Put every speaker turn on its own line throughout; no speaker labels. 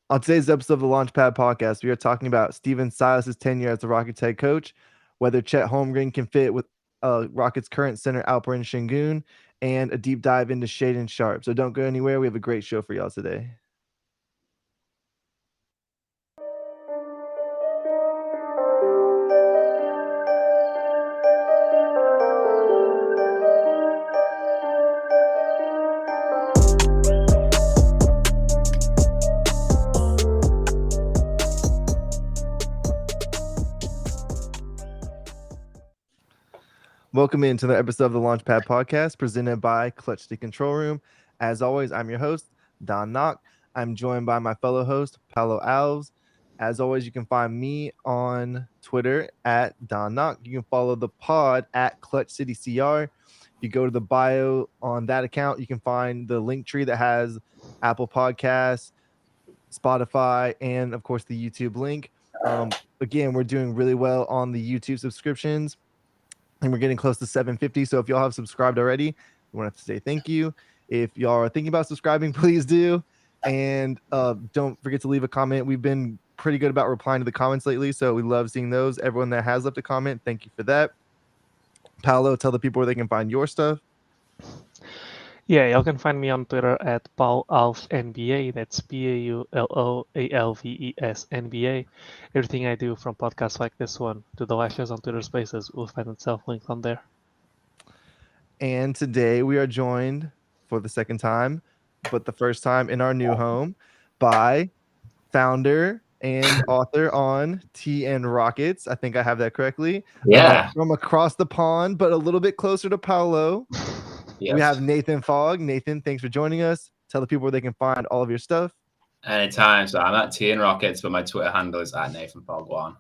On today's episode of the Launchpad Podcast, we are talking about Stephen Silas' tenure as the Rockets head coach, whether Chet Holmgren can fit with Rockets' current center Alperen Sengun, and a deep dive into Shaedon Sharpe. So don't go anywhere. We have a great show for y'all today. Welcome into the episode of the Launchpad Podcast presented by Clutch the Control Room. As always, I'm your host, Don Knock. I'm joined by my fellow host, Paulo Alves. As always, you can find me on Twitter at Don Knock. You can follow the pod at Clutch City CR. If you go to the bio on that account, you can find the link tree that has Apple Podcasts, Spotify, and of course the YouTube link. Again, we're doing really well on the YouTube subscriptions, and we're getting close to 750. So if y'all have subscribed already, we want to say thank you. If y'all are thinking about subscribing, please do. And don't forget to leave a comment. We've been pretty good about replying to the comments lately, so we love seeing those. Everyone that has left a comment, thank you for that. Paolo, tell the people where they can find your stuff.
Yeah, y'all can find me on Twitter at Paulo Alves NBA. That's PAULOALVES NBA. Everything I do, from podcasts like this one to the live shows on Twitter Spaces, will find itself linked on there.
And today we are joined for the second time, but the first time in our new home, by founder and author on Tea and Rockets. I think I have that correctly.
Yeah.
From across the pond, but a little bit closer to Paolo.
Yes.
We have Nathan Fogg. Nathan, thanks for joining us. Tell the people where they can find all of your stuff.
Anytime. So I'm at Tea and Rockets, but my Twitter handle is at Nathan Fogg 1.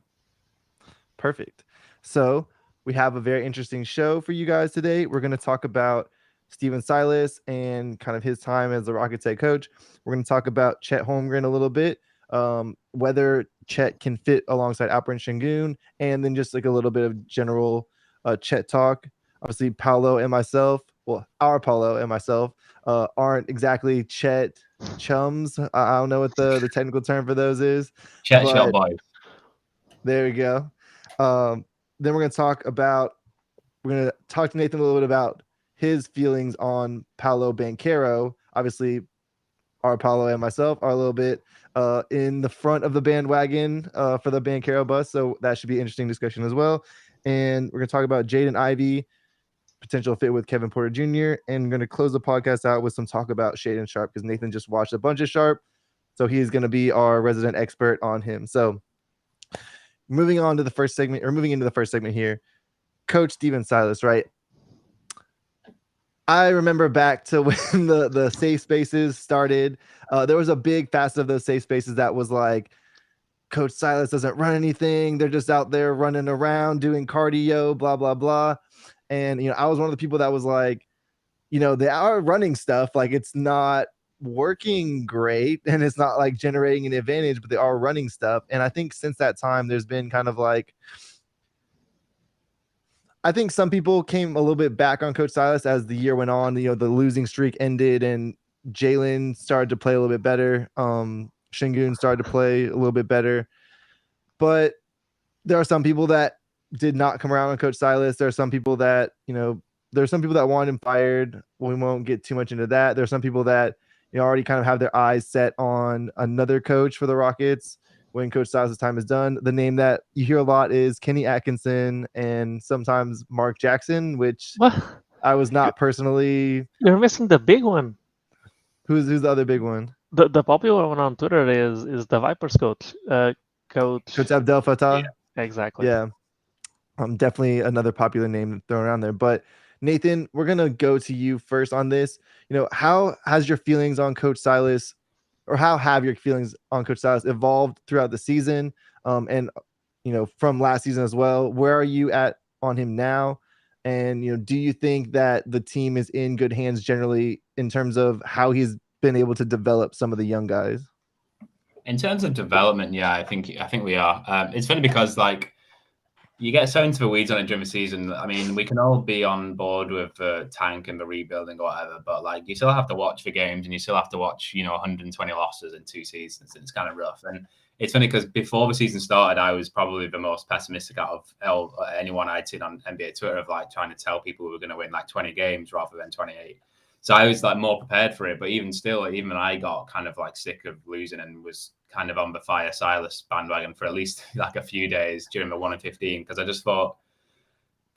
Perfect. So we have a very interesting show for you guys today. We're going to talk about Stephen Silas and kind of his time as the Rockets head coach. We're going to talk about Chet Holmgren a little bit, whether Chet can fit alongside Alperen Sengun, and then just like a little bit of general Chet talk. Obviously, Paulo and myself, our Paulo and myself, aren't exactly Chet chums. I don't know what the technical term for those is.
Chet Shot Boys.
There we go. Then we're going to talk to Nathan a little bit about his feelings on Paolo Banchero. Obviously, our Paulo and myself are a little bit in the front of the bandwagon for the Banchero bus, so that should be an interesting discussion as well. And we're going to talk about Jaden Ivey, potential fit with Kevin Porter Jr., and we're going to close the podcast out with some talk about Shaedon Sharpe, because Nathan just watched a bunch of Sharpe, so he's going to be our resident expert on him. So moving into the first segment here, Coach Stephen Silas, right? I remember back to when the safe spaces started. There was a big facet of those safe spaces that was like, Coach Silas doesn't run anything. They're just out there running around doing cardio, blah, blah, blah. And, I was one of the people that was like, they are running stuff. Like, it's not working great and it's not like generating an advantage, but they are running stuff. And I think since that time, there's been kind of like, I think some people came a little bit back on Coach Silas as the year went on. The losing streak ended and Jalen started to play a little bit better. Sengun started to play a little bit better. But there are some people that did not come around on Coach Silas. There are some people that, want him fired. We won't get too much into that. There are some people that, already kind of have their eyes set on another coach for the Rockets when Coach Silas' time is done. The name that you hear a lot is Kenny Atkinson and sometimes Mark Jackson, which I was not personally.
You're missing the big one.
Who's the other big one?
The popular one on Twitter is the Vipers coach, Coach
Abdel Fattah.
Yeah, exactly.
Yeah, definitely another popular name thrown around there. But Nathan, we're gonna go to you first on this. How has your feelings on Coach Silas, or how have your feelings on Coach Silas evolved throughout the season, and from last season as well? Where are you at on him now? And do you think that the team is in good hands generally in terms of how he's been able to develop some of the young guys?
In terms of development, yeah, I think we are. It's funny because like you get so into the weeds on it during the season. I mean, we can all be on board with the tank and the rebuilding or whatever, but like you still have to watch the games and you still have to watch, 120 losses in 2 seasons. It's kind of rough. And it's funny because before the season started, I was probably the most pessimistic out of anyone I'd seen on NBA Twitter of like trying to tell people we were going to win like 20 games rather than 28. So I was like more prepared for it. But even still, even I got kind of like sick of losing and was kind of on the Fire Silas bandwagon for at least like a few days during the 1-15 because I just thought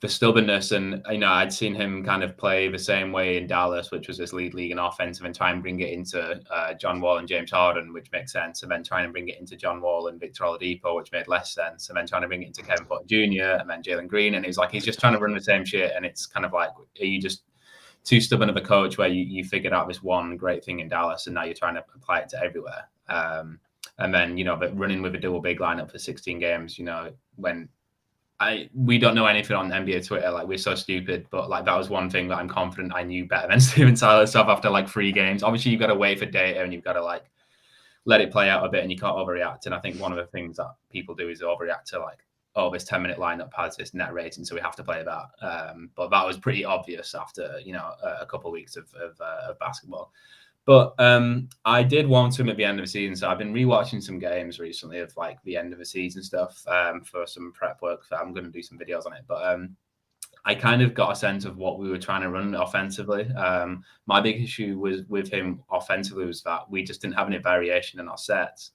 the stubbornness and I'd seen him kind of play the same way in Dallas, which was this lead and offensive, and try and bring it into John Wall and James Harden, which makes sense, and then trying to bring it into John Wall and Victor Oladipo, which made less sense, and then trying to bring it into Kevin Porter Jr. and then Jalen Green, and he's just trying to run the same shit, and it's kind of like, are you just too stubborn of a coach where you figured out this one great thing in Dallas and now you're trying to apply it to everywhere? And then, but running with a double big lineup for 16 games, when we don't know anything on NBA Twitter, like we're so stupid, but like that was one thing that I'm confident I knew better than Stephen Silas after like 3 games. Obviously, you've got to wait for data and you've got to like let it play out a bit and you can't overreact. And I think one of the things that people do is overreact to like, oh, this 10-minute lineup has this net rating, so we have to play that. But that was pretty obvious after, a couple of weeks of basketball. But I did want him at the end of the season. So I've been rewatching some games recently of like the end of the season stuff for some prep work. I'm going to do some videos on it. But I kind of got a sense of what we were trying to run offensively. My big issue with him offensively was that we just didn't have any variation in our sets.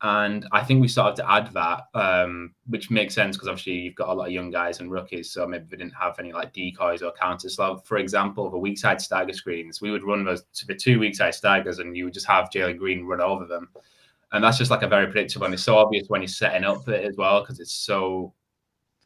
And I think we started to add that, which makes sense because obviously you've got a lot of young guys and rookies, so maybe we didn't have any like decoys or counters. So, for example, the weak side stagger screens, we would run the 2 weak side staggers, and you would just have Jalen Green run over them, and that's just like a very predictable. And it's so obvious when you're setting up for it as well because it's so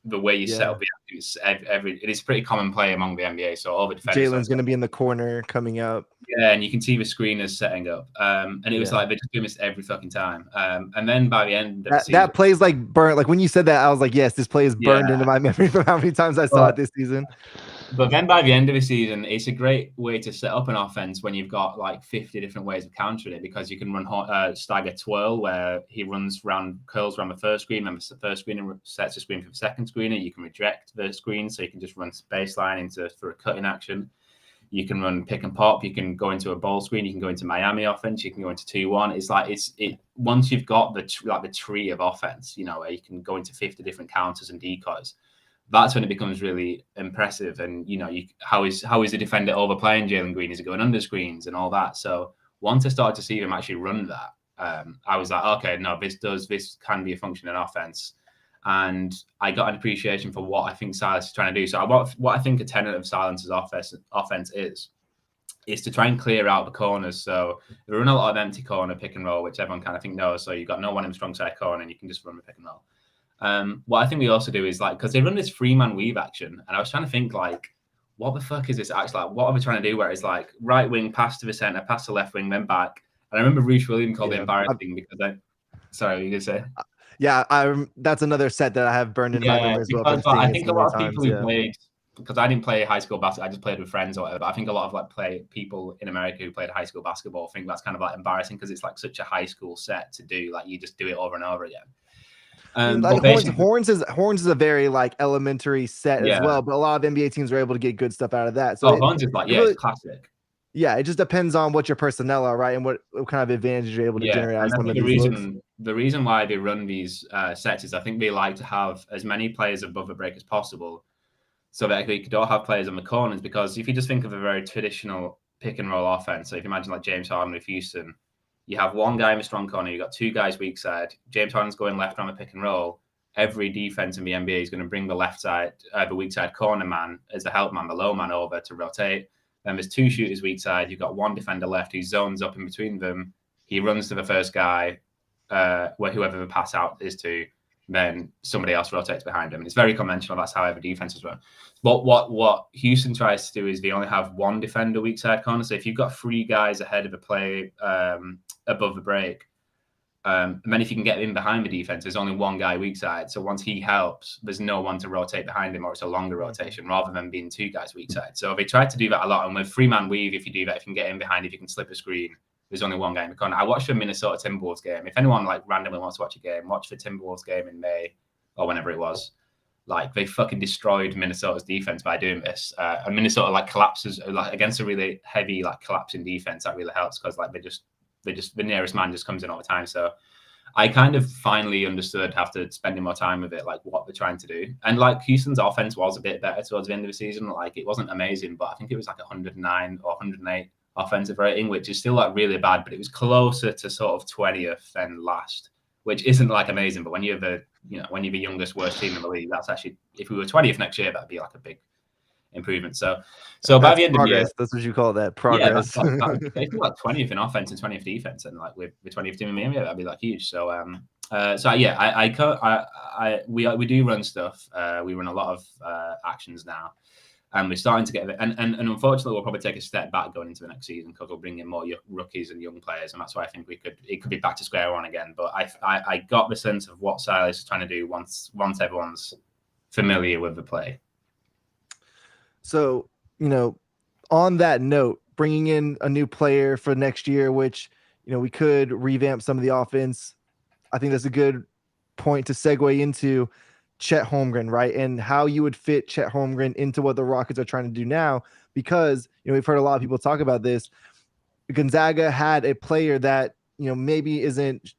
the way you set up. It is pretty common play among the NBA. So all the defenders,
Jalen's going to be in the corner coming up.
Yeah, and you can see the screeners setting up. And it was like they just do this every fucking time. And then by the end of the season,
that play's like burnt. Like when you said that, I was like, yes, this play is burned into my memory from how many times I saw it this season.
But then by the end of the season, it's a great way to set up an offense when you've got like 50 different ways of countering it, because you can run stagger twirl where he curls around the first screen, and the first screen sets a screen for the second screener. You can reject the screen, so you can just run baseline for a cutting action. You can run pick and pop. You can go into a ball screen. You can go into Miami offense. You can go into 2-1. It's like once you've got the tree of offense, where you can go into 50 different counters and decoys. That's when it becomes really impressive. And how is the defender overplaying Jalen Green? Is it going under screens and all that? So once I started to see him actually run that, I was like, okay, no, this can be a function in offense. And I got an appreciation for what I think Silas is trying to do. So what I think a tenet of Silas's offense is to try and clear out the corners. So we run a lot of empty corner pick and roll, which everyone kind of knows. So you've got no one in the strong side corner and you can just run the pick and roll. What I think we also do is like, because they run this 3-man weave action, and I was trying to think like, what the fuck is this actually? Like, what are we trying to do? Where it's like right wing, pass to the center, pass to left wing, then back. And I remember Roosh Williams called it embarrassing because sorry, you gonna say?
Yeah, that's another set that I have burned in my memory as well.
Because I think a lot of people who played, because I didn't play high school basketball, I just played with friends or whatever. But I think a lot of people in America who played high school basketball think that's kind of like embarrassing because it's like such a high school set to do. Like you just do it over and over again.
Like Horns is a very like elementary set as well, but a lot of NBA teams are able to get good stuff out of that. So
Horns is like it's classic.
Yeah, it just depends on what your personnel are, right, and what kind of advantage you're able to generate out of some of these looks.
The reason why they run these sets is I think they like to have as many players above the break as possible, so that they could all have players on the corners. Because if you just think of a very traditional pick and roll offense, so if you imagine like James Harden with Houston, you have one guy in the strong corner, you've got 2 guys weak side. James Harden's going left on the pick and roll. Every defense in the NBA is going to bring the left side, the weak side corner man as the help man, the low man over to rotate. Then there's 2 shooters weak side. You've got 1 defender left who zones up in between them. He runs to the first guy, where whoever the pass out is to, then somebody else rotates behind him. And it's very conventional. That's how every defense is run. But what Houston tries to do is they only have 1 defender weak side corner. So if you've got 3 guys ahead of the play above the break, and then if you can get in behind the defense, there's only 1 guy weak side. So once he helps, there's no one to rotate behind him, or it's a longer rotation rather than being 2 guys weak side. So they tried to do that a lot. And with 3-man weave, if you do that, if you can get in behind, if you can slip a screen, there's only 1 guy in the corner. I watched a Minnesota Timberwolves game. If anyone like randomly wants to watch a game, watch the Timberwolves game in May or whenever it was. Like they fucking destroyed Minnesota's defense by doing this. And Minnesota like collapses like against a really heavy like collapsing defense. That really helps because like they just the nearest man just comes in all the time. So I kind of finally understood after spending more time with it, like what they're trying to do. And like Houston's offense was a bit better towards the end of the season. Like it wasn't amazing, but I think it was like 109 or 108 offensive rating, which is still like really bad, but it was closer to sort of 20th than last, which isn't like amazing. But when you're the youngest worst team in the league, that's actually, if we were 20th next year, that'd be like a big improvement. So by the end of the year,
that's what you call that, progress.
Yeah, if you're like 20th in offense and 20th defense, and like with the 20th team in Miami, that'd be like huge. So we do run stuff. We run a lot of actions now, and we're starting to get it. And unfortunately, we'll probably take a step back going into the next season because we'll bring in more rookies and young players, and that's why I think it could be back to square one again. But I got the sense of what Silas is trying to do once everyone's familiar with the play.
So, on that note, bringing in a new player for next year, which, we could revamp some of the offense. I think that's a good point to segue into Chet Holmgren, right? And how you would fit Chet Holmgren into what the Rockets are trying to do now, because, we've heard a lot of people talk about this. Gonzaga had a player that, maybe isn't,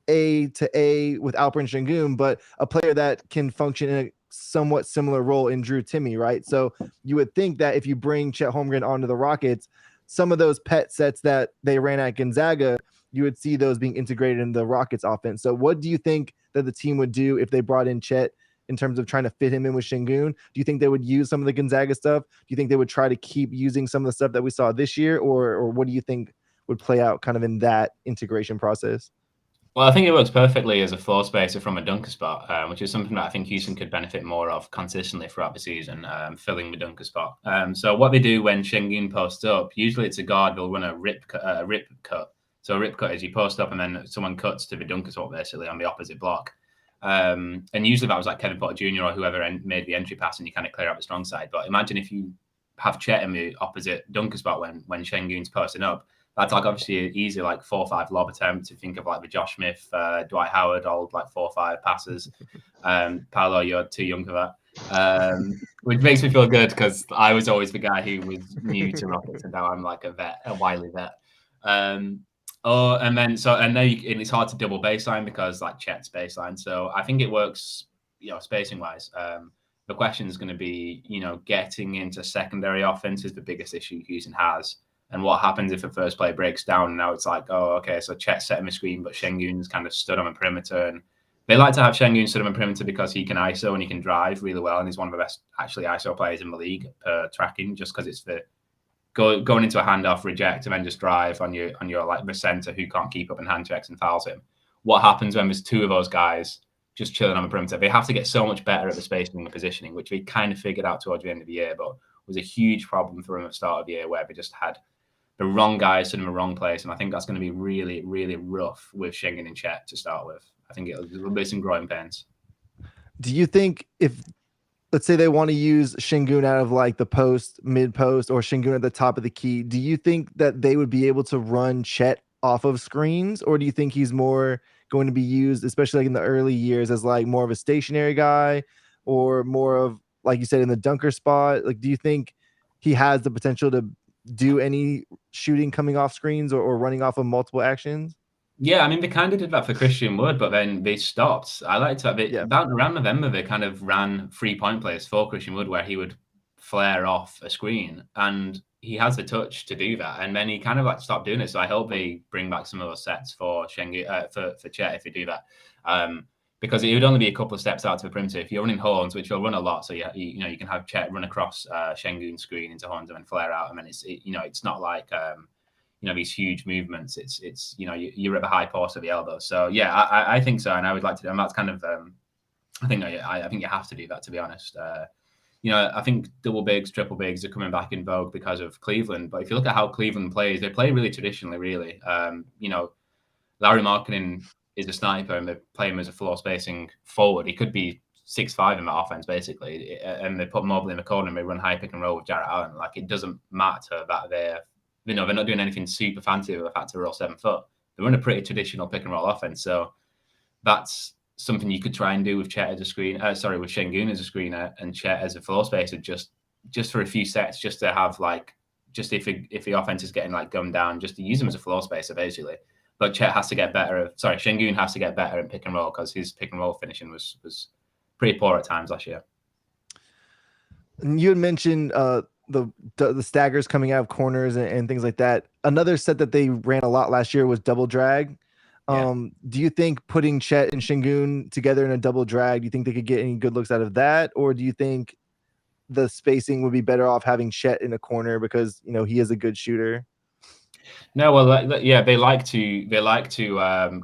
A to A with Alperen Sengun, but a player that can function in a somewhat similar role in Drew Timme, right? So you would think that if you bring Chet Holmgren onto the Rockets, some of those pet sets that they ran at Gonzaga, you would see those being integrated in the Rockets offense. So what do you think that the team would do if they brought in Chet in terms of trying to fit him in with Sengun? Do you think they would use some of the Gonzaga stuff? Do you think they would try to keep using some of the stuff that we saw this year? Or what do you think would play out kind of in that integration process?
Well, I think it works perfectly as a floor spacer from a dunker spot, which is something that I think Houston could benefit more of consistently throughout the season, filling the dunker spot. So what they do when Sengun posts up, usually it's a guard, they'll run a rip cut. So a rip cut is you post up and then someone cuts to the dunker spot basically on the opposite block. And usually that was like Kevin Porter Jr. or whoever made the entry pass and you kind of clear out the strong side. But imagine if you have Chet in the opposite dunker spot when Sengun's posting up. That's like obviously an easy like 4 or 5 lob attempt to think of like the Josh Smith, Dwight Howard, old like 4 or 5 passes. Paolo, you're too young for that, which makes me feel good because I was always the guy who was new to Rockets and now I'm like a wily vet. And it's hard to double baseline because like Chet's baseline. So I think it works, spacing wise. The question is going to be, getting into secondary offense is the biggest issue Houston has. And what happens if the first play breaks down? And now it's like, oh, okay, so Chet set him a screen, but Sengun's kind of stood on the perimeter. And they like to have Sengun stood on the perimeter because he can ISO and he can drive really well. And he's one of the best actually ISO players in the league per tracking, just because it's the going into a handoff, reject, and then just drive on your like the center who can't keep up and hand checks and fouls him. What happens when there's 2 of those guys just chilling on the perimeter? They have to get so much better at the spacing and the positioning, which we kind of figured out towards the end of the year, but was a huge problem for them at the start of the year where they just had the wrong guys sitting in the wrong place. And I think that's going to be really, really rough with Sengun and Chet to start with. I think it'll be some growing pains.
Do you think if, let's say they want to use Sengun out of like the post, mid post, or Sengun at the top of the key, do you think that they would be able to run Chet off of screens? Or do you think he's more going to be used, especially like in the early years, as like more of a stationary guy or more of, like you said, in the dunker spot? Like, do you think he has the potential to do any shooting coming off screens or running off of multiple actions?
Yeah, I mean, they kind of did that for Christian Wood, but then they stopped. I liked that. Around November, they kind of ran 3-point plays for Christian Wood where he would flare off a screen, and he has the touch to do that. And then he kind of like stopped doing it. So I hope they bring back some of those sets for Sengun, for Chet if they do that. Because it would only be a couple of steps out to the perimeter. If you're running horns, which you'll run a lot, so you can have Chet run across Sengun's screen into horns and then flare out, and then it's not like these huge movements. It's you're at the high post of the elbow. So yeah, I think so, and I would like to do. And that's kind of I think you have to do that, to be honest. I think double bigs, triple bigs are coming back in vogue because of Cleveland. But if you look at how Cleveland plays, they play really traditionally. Really, Larry Markkinen is a sniper and they play him as a floor spacing forward. He could be 6'5" in that offense, basically. And they put Mobley in the corner and they run high pick and roll with Jarrett Allen. Like, it doesn't matter that they're not doing anything super fancy with the fact that they're all 7 foot. They run a pretty traditional pick and roll offense. So that's something you could try and do with Chet as a screen. With Sengun as a screener and Chet as a floor spacer, just for a few sets, just to have like, just if the offense is getting like gummed down, just to use him as a floor spacer basically. But Chet has to get better. Sengun has to get better at pick and roll because his pick and roll finishing was pretty poor at times last year.
And you had mentioned the staggers coming out of corners and things like that. Another set that they ran a lot last year was double drag. Do you think putting Chet and Sengun together in a double drag, do you think they could get any good looks out of that? Or do you think the spacing would be better off having Chet in a corner because, you know, he is a good shooter?
No, well, yeah, they like to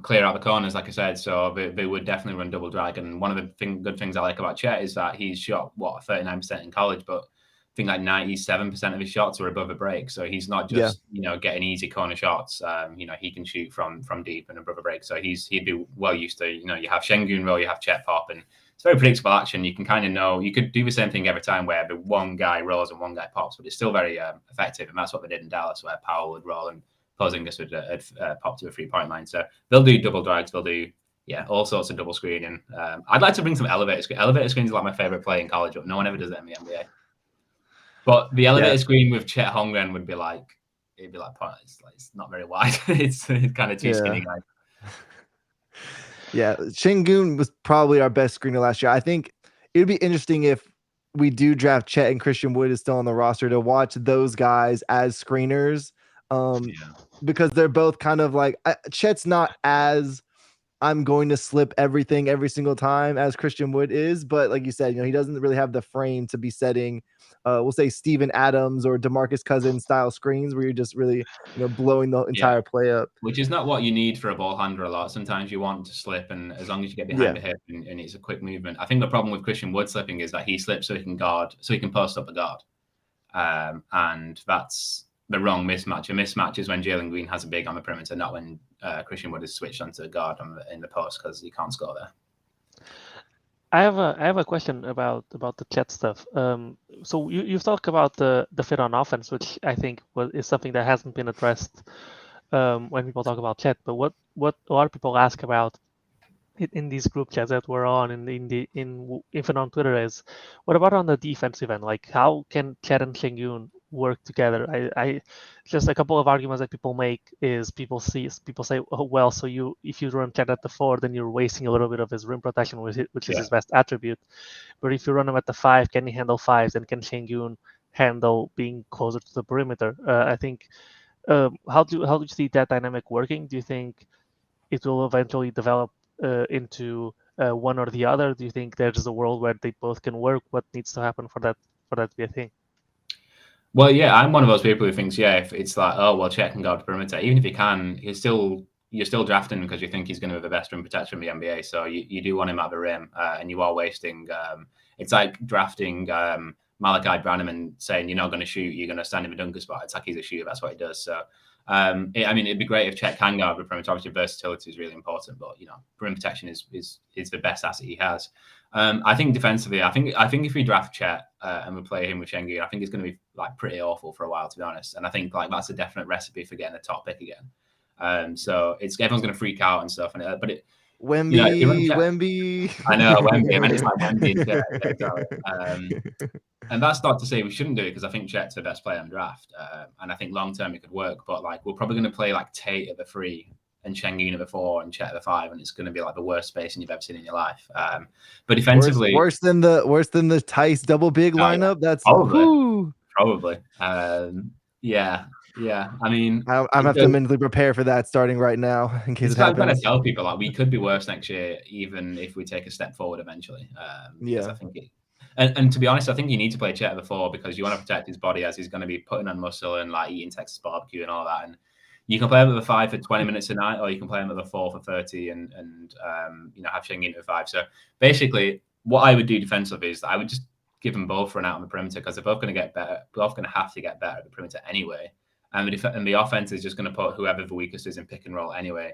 clear out the corners, like I said. So they would definitely run double drag. And one of the good things I like about Chet is that he's shot 39% in college, but I think like 97% of his shots are above a break. So he's not just getting easy corner shots. He can shoot from deep and above a break. So he'd be well used to. You have Sengun roll, you have Chet pop, and it's very predictable action. You can kind of know you could do the same thing every time where the one guy rolls and one guy pops, but it's still very effective. And that's what they did in Dallas, where Powell would roll and Porzingis would pop to a 3-point line. So they'll do double drags. They'll do all sorts of double screening. I'd like to bring some elevator screen. Elevator screens are like my favorite play in college, but no one ever does that in the NBA. But the elevator screen with Chet Holmgren would be like, it's not very wide. it's kind of too skinny guy.
Yeah, Sengun was probably our best screener last year. I think it would be interesting if we do draft Chet and Christian Wood is still on the roster to watch those guys as screeners. Because they're both kind of like Chet's not as I'm going to slip everything every single time as Christian Wood is, but like you said, he doesn't really have the frame to be setting we'll say Steven Adams or DeMarcus Cousins style screens where you're just really blowing the entire play up,
which is not what you need for a ball handler a lot. Sometimes you want to slip, and as long as you get behind the hip and it's a quick movement. I think the problem with Christian Wood slipping is that he slips so he can post up a guard, and that's the wrong mismatch. A mismatch is when Jalen Green has a big on the perimeter, not when Christian Wood is switched onto a guard in the post because he can't score there.
I have a question about the Chet stuff. So you've talked about the fit on offense, which I think is something that hasn't been addressed when people talk about Chet. But what a lot of people ask about in these group chats that we're on even on Twitter is, what about on the defensive end? Like, how can Chet and Sengun work together? I just a couple of arguments that people make is people say, oh well, so if you run Chet at the 4, then you're wasting a little bit of his rim protection, which is his best attribute. But if you run him at the 5, can he handle 5s? Then can Sengun handle being closer to the perimeter? I think how do you see that dynamic working? Do you think it will eventually develop into one or the other? Do you think there's a world where they both can work? What needs to happen for that to be a thing?
Well, yeah, I'm one of those people who thinks, if it's like, oh, well, Chet can guard the perimeter. Even if he can, you're still drafting because you think he's going to be the best rim protector in the NBA. So you do want him at the rim, and you are wasting. It's like drafting Malachi Branham and saying you're not going to shoot, you're going to stand in the dunker spot. It's like he's a shooter. That's what he does. So, it'd be great if Chet can guard the perimeter. Obviously, versatility is really important, but rim protection is the best asset he has. I think defensively, I think if we draft Chet and we play him with Sengun, I think it's going to be like pretty awful for a while, to be honest. And I think like that's a definite recipe for getting a top pick again. So everyone's going to freak out and stuff.
Wemby.
I know Wemby. I mean, it's like Wemby. And that's not to say we shouldn't do it because I think Chet's the best player in the draft, and I think long term it could work. But like we're probably going to play like Tate at the 3 and Sengun at the 4 and Chet at the 5, and it's going to be like the worst spacing you've ever seen in your life. But defensively,
worse than the Tice double big lineup. That's
probably. Yeah. I mean,
I'm have to mentally prepare for that starting right now in case it happens.
I'm trying to tell people like we could be worse next year, even if we take a step forward eventually. I think and to be honest, I think you need to play Chet at the 4 because you want to protect his body as he's going to be putting on muscle and like eating Texas barbecue and all that. And you can play him at the 5 for 20 minutes a night, or you can play him at the 4 for 30 and have Sengun at the 5. So basically, what I would do defensively is I would just give them both run out on the perimeter because they're both going to get better. Both going to have to get better at the perimeter anyway. And the offense is just going to put whoever the weakest is in pick and roll anyway.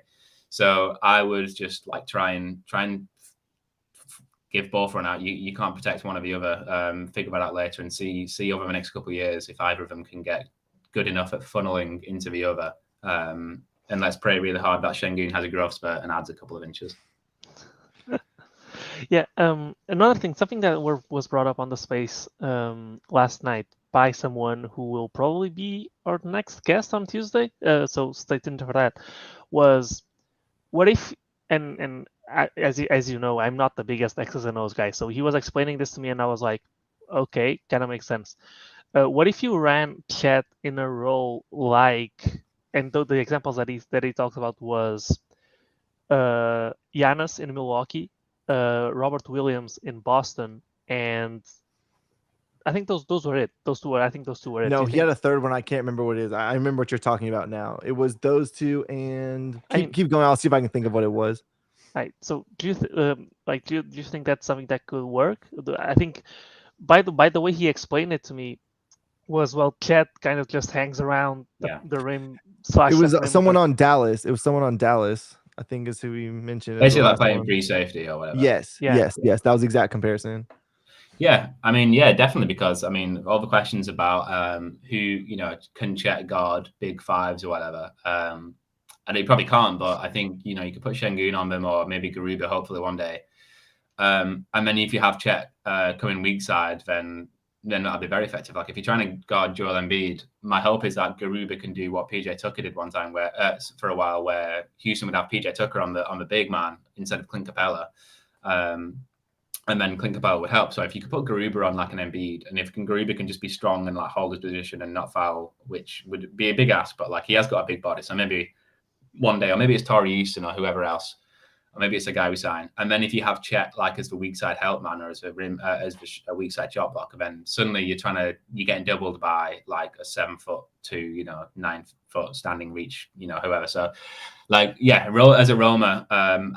So I would just like try and give both run out. You can't protect one or the other. Figure that out later and see over the next couple of years if either of them can get good enough at funneling into the other. And let's pray really hard that Sengun has a growth spurt and adds a couple of inches.
Yeah. Another thing, something that was brought up on the space last night by someone who will probably be our next guest on Tuesday. So stay tuned for that. Was what if as you know, I'm not the biggest X's and O's guy. So he was explaining this to me, and I was like, okay, kind of makes sense. What if you ran Chet in a role like, and the examples that he talked about was Giannis in Milwaukee, Robert Williams in Boston, and I think those were it. Those two were. I think those two were it.
No, he had a third one. I can't remember what it is. I remember what you're talking about now. It was those two, and keep going. I'll see if I can think of what it was.
Right. So do you do you think that's something that could work? I think by the way he explained it to me was, well, Chet kind of just hangs around the rim.
It was someone on Dallas. It was someone on Dallas, I think, is who we mentioned.
Basically, like playing free safety or whatever.
Yes. That was the exact comparison.
Yeah, I mean, yeah, definitely, because I mean, all the questions about who can Chet guard big fives or whatever, and he probably can't. But I think you could put Sengun on them, or maybe Garuba, hopefully one day. And then if you have Chet coming weak side, then that'll be very effective. Like if you're trying to guard Joel Embiid, my hope is that Garuba can do what PJ Tucker did one time, where for a while, where Houston would have PJ Tucker on the big man instead of Clint Capella. And then Clint Capella would help. So if you could put Garuba on like an Embiid, and if Garuba can just be strong and like hold his position and not foul, which would be a big ask, but like he has got a big body. So maybe one day, or maybe it's Torrey Houston or whoever else, or maybe it's a guy we sign. And then if you have Chet like as the weak side help man, or as a rim, as a weak side shot blocker, then suddenly you're getting doubled by like a 7'2", 9 foot standing reach, whoever. So like, yeah, as a roamer,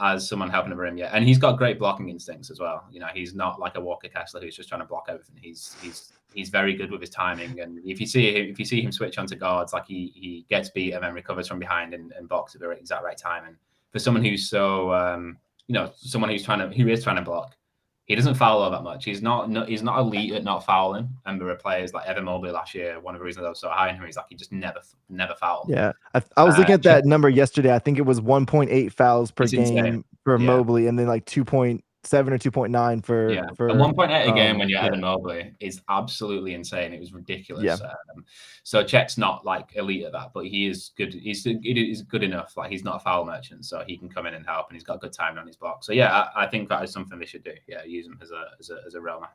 as someone helping the rim, yeah. And he's got great blocking instincts as well. He's not like a Walker Kessler who's just trying to block everything. He's very good with his timing. And if you see him switch onto guards, like he gets beat and then recovers from behind and blocks at the exact right time. And for someone who's so, someone who is trying to block, he doesn't foul all that much. He's not elite at not fouling. And there were players like Evan Mobley last year. One of the reasons I was so high on him is like he just never fouled.
Yeah, I was looking at that number yesterday. I think it was 1.8 fouls per game for Mobley, and then like 2.7 or 2.9 for
and 1.8 a game when you're Evan Mobley is absolutely insane. It was ridiculous.
Yeah.
So Chet's not like elite at that, but he is good. It is good enough. Like he's not a foul merchant, so he can come in and help, and he's got good timing on his block. So yeah, I think that is something they should do. Yeah, use him as a roamer.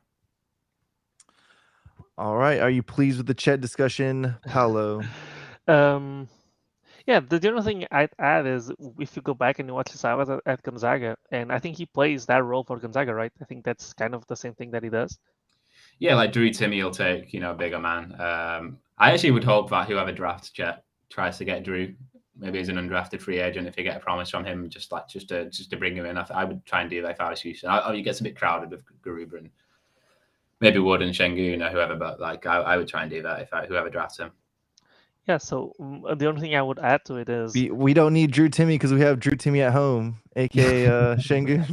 All right. Are you pleased with the Chet discussion, Paolo?
Yeah, the only thing I'd add is if you go back and you watch Silas at Gonzaga, and I think he plays that role for Gonzaga, right? I think that's kind of the same thing that he does.
Yeah, like Drew Timme will take, a bigger man. I actually would hope that whoever drafts Chet tries to get Drew, maybe as an undrafted free agent, if you get a promise from him, just to bring him in. I would try and do that if I was Houston. It gets a bit crowded with Garuba and maybe Wood and Sengun or whoever, but like I would try and do that if whoever drafts him.
Yeah, so the only thing I would add to it is
we don't need Drew Timme because we have Drew Timme at home, aka Sengun.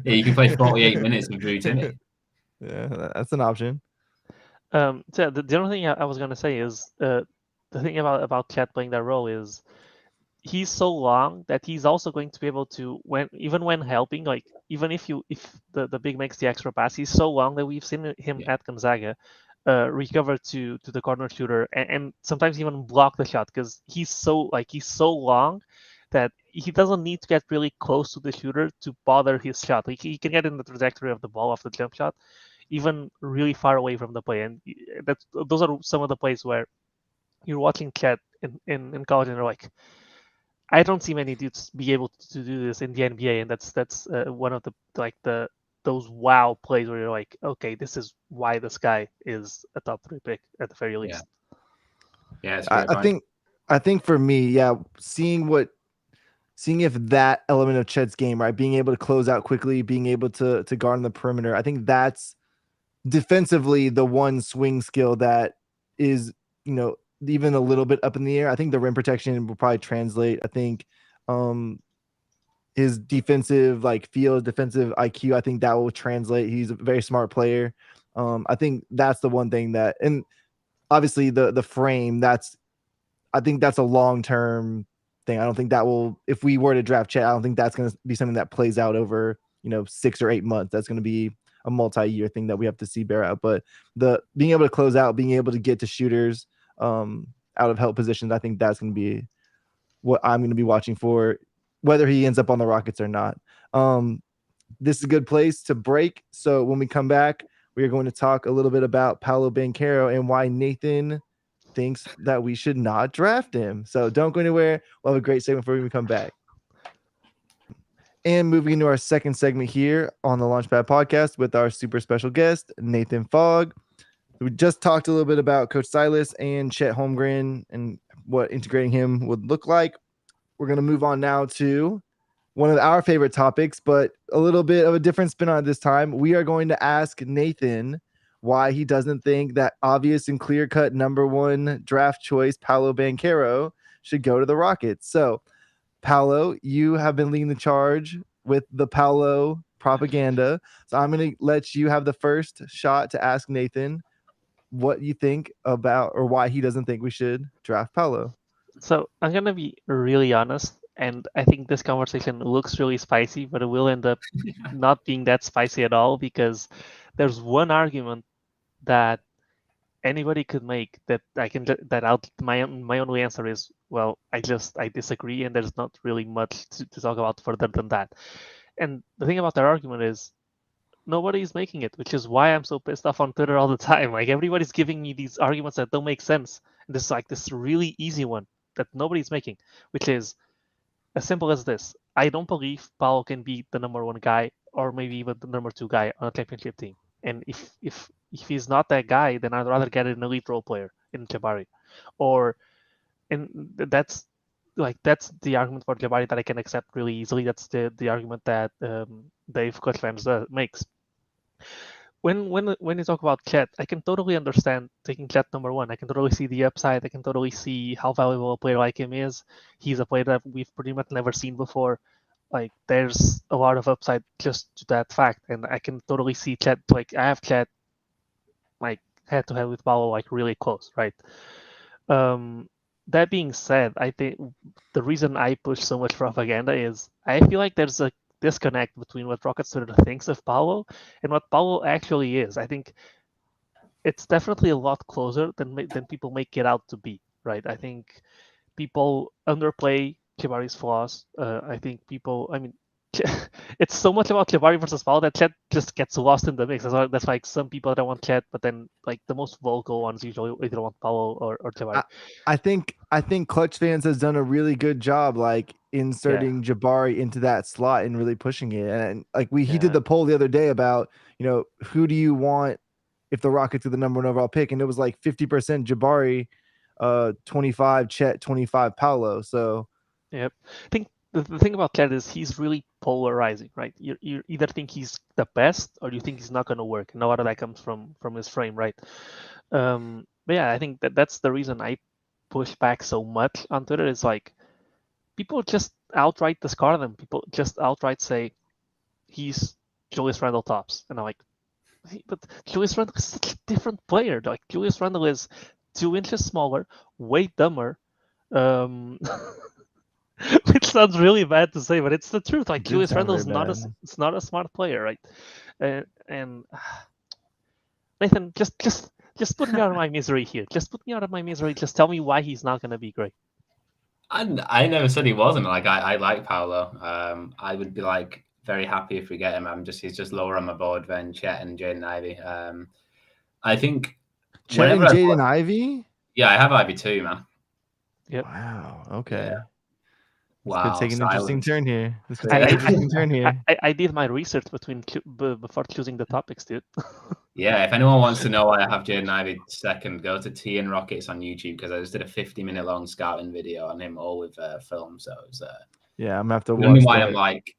Yeah, you can play 48 minutes with Drew Timme.
Yeah, that's an option.
So the only thing I was gonna say is the thing about Chet playing that role is he's so long that he's also going to be able to even when helping, like even if the big makes the extra pass, he's so long that we've seen him at Gonzaga recover to the corner shooter and sometimes even block the shot because he's so long that he doesn't need to get really close to the shooter to bother his shot. Like he can get in the trajectory of the ball off the jump shot, even really far away from the play. And those are some of the plays where you're watching Chet in college and you're like, I don't see many dudes be able to do this in the NBA, and that's one of those wow plays where you're like, okay, this is why this guy is a top 3 pick at the very least.
Yeah,
I think for me, seeing if that element of Chet's game, right, being able to close out quickly, being able to guard on the perimeter, I think that's defensively the one swing skill that is, even a little bit up in the air. I think the rim protection will probably translate. I think his defensive defensive IQ, I think that will translate. He's a very smart player. I think that's the one thing that, and obviously the frame, I think that's a long-term thing. I don't think that will, if we were to draft Chet, I don't think that's going to be something that plays out over 6 or 8 months. That's going to be a multi-year thing that we have to see bear out. But the being able to close out, being able to get to shooters out of help positions, I think that's going to be what I'm going to be watching for, whether he ends up on the Rockets or not. This is a good place to break. So when we come back, we are going to talk a little bit about Paolo Banchero and why Nathan thinks that we should not draft him. So don't go anywhere. We'll have a great segment for when we come back. And moving into our second segment here on the Launchpad podcast with our super special guest, Nathan Fogg. We just talked a little bit about Coach Silas and Chet Holmgren and what integrating him would look like. We're going to move on now to one of our favorite topics, but a little bit of a different spin on it this time. We are going to ask Nathan why he doesn't think that obvious and clear-cut number one draft choice, Paolo Banchero, should go to the Rockets. So, Paolo, you have been leading the charge with the Paolo propaganda. So I'm going to let you have the first shot to ask Nathan what you think about or why he doesn't think we should draft Paolo.
So I'm going to be really honest, and I think this conversation looks really spicy, but it will end up not being that spicy at all, because there's one argument that anybody could make that my only answer is, well, I disagree, and there's not really much to talk about further than that. And the thing about that argument is nobody's making it, which is why I'm so pissed off on Twitter all the time. Like, everybody's giving me these arguments that don't make sense, and this really easy one that nobody's making, which is as simple as this: I don't believe Paulo can be the number one guy, or maybe even the number two guy on a championship team. And if he's not that guy, then I'd rather get an elite role player in Jabari. And that's the argument for Jabari that I can accept really easily. That's the argument that Dave Clutch Fans makes. When you talk about Chet, I can totally understand taking Chet number one. I can totally see the upside. I can totally see how valuable a player like him is. He's a player that we've pretty much never seen before. Like, there's a lot of upside just to that fact, and I can totally see Chet. Like, I have Chet like head to head with Paulo, like really close, right? That being said, I think the reason I push so much propaganda is I feel like there's a disconnect between what Rockets Twitter thinks of Paulo and what Paulo actually is. I think it's definitely a lot closer than people make it out to be, right? I think people underplay Jabari's flaws. I think it's so much about Jabari versus Paulo that Chet just gets lost in the mix. That's like some people don't want Chet, but then like the most vocal ones usually either want Paulo or Jabari.
I think Clutch Fans has done a really good job, like inserting Jabari into that slot and really pushing it. And like he did the poll the other day about, who do you want if the Rockets are the number one overall pick, and it was like 50% Jabari, 25 Chet, 25 Paulo. So
yep, I think the thing about Chet is he's really polarizing, right? You either think he's the best or you think he's not going to work. And a lot of that comes from his frame, right? But yeah, I think that's the reason I push back so much on Twitter. Is like people just outright discard them. People just outright say he's Julius Randle tops, and I'm like, but Julius Randle is such a different player. Like, Julius Randle is 2 inches smaller, way dumber. Which sounds really bad to say, but it's the truth. Like, Julius Randle is not a smart player, right? And Nathan, just put me out of my misery here. Just put me out of my misery. Just tell me why he's not going to be great.
I never said he wasn't. Like, I like Paulo. I would be like very happy if we get him. He's just lower on my board than Chet and Jaden Ivey. I think
Chet and Jaden Ivey.
Yeah, I have Ivey too, man.
Yep.
Wow. Okay.
Yeah.
Wow. This could take an interesting turn here.
I did my research before choosing the topics, dude.
Yeah, if anyone wants to know why I have Jaden Ivey second, go to TN Rockets on YouTube, because I just did a 50-minute long scouting video on him, all with film. So it was,
yeah, I'm gonna have to watch
why I'm like,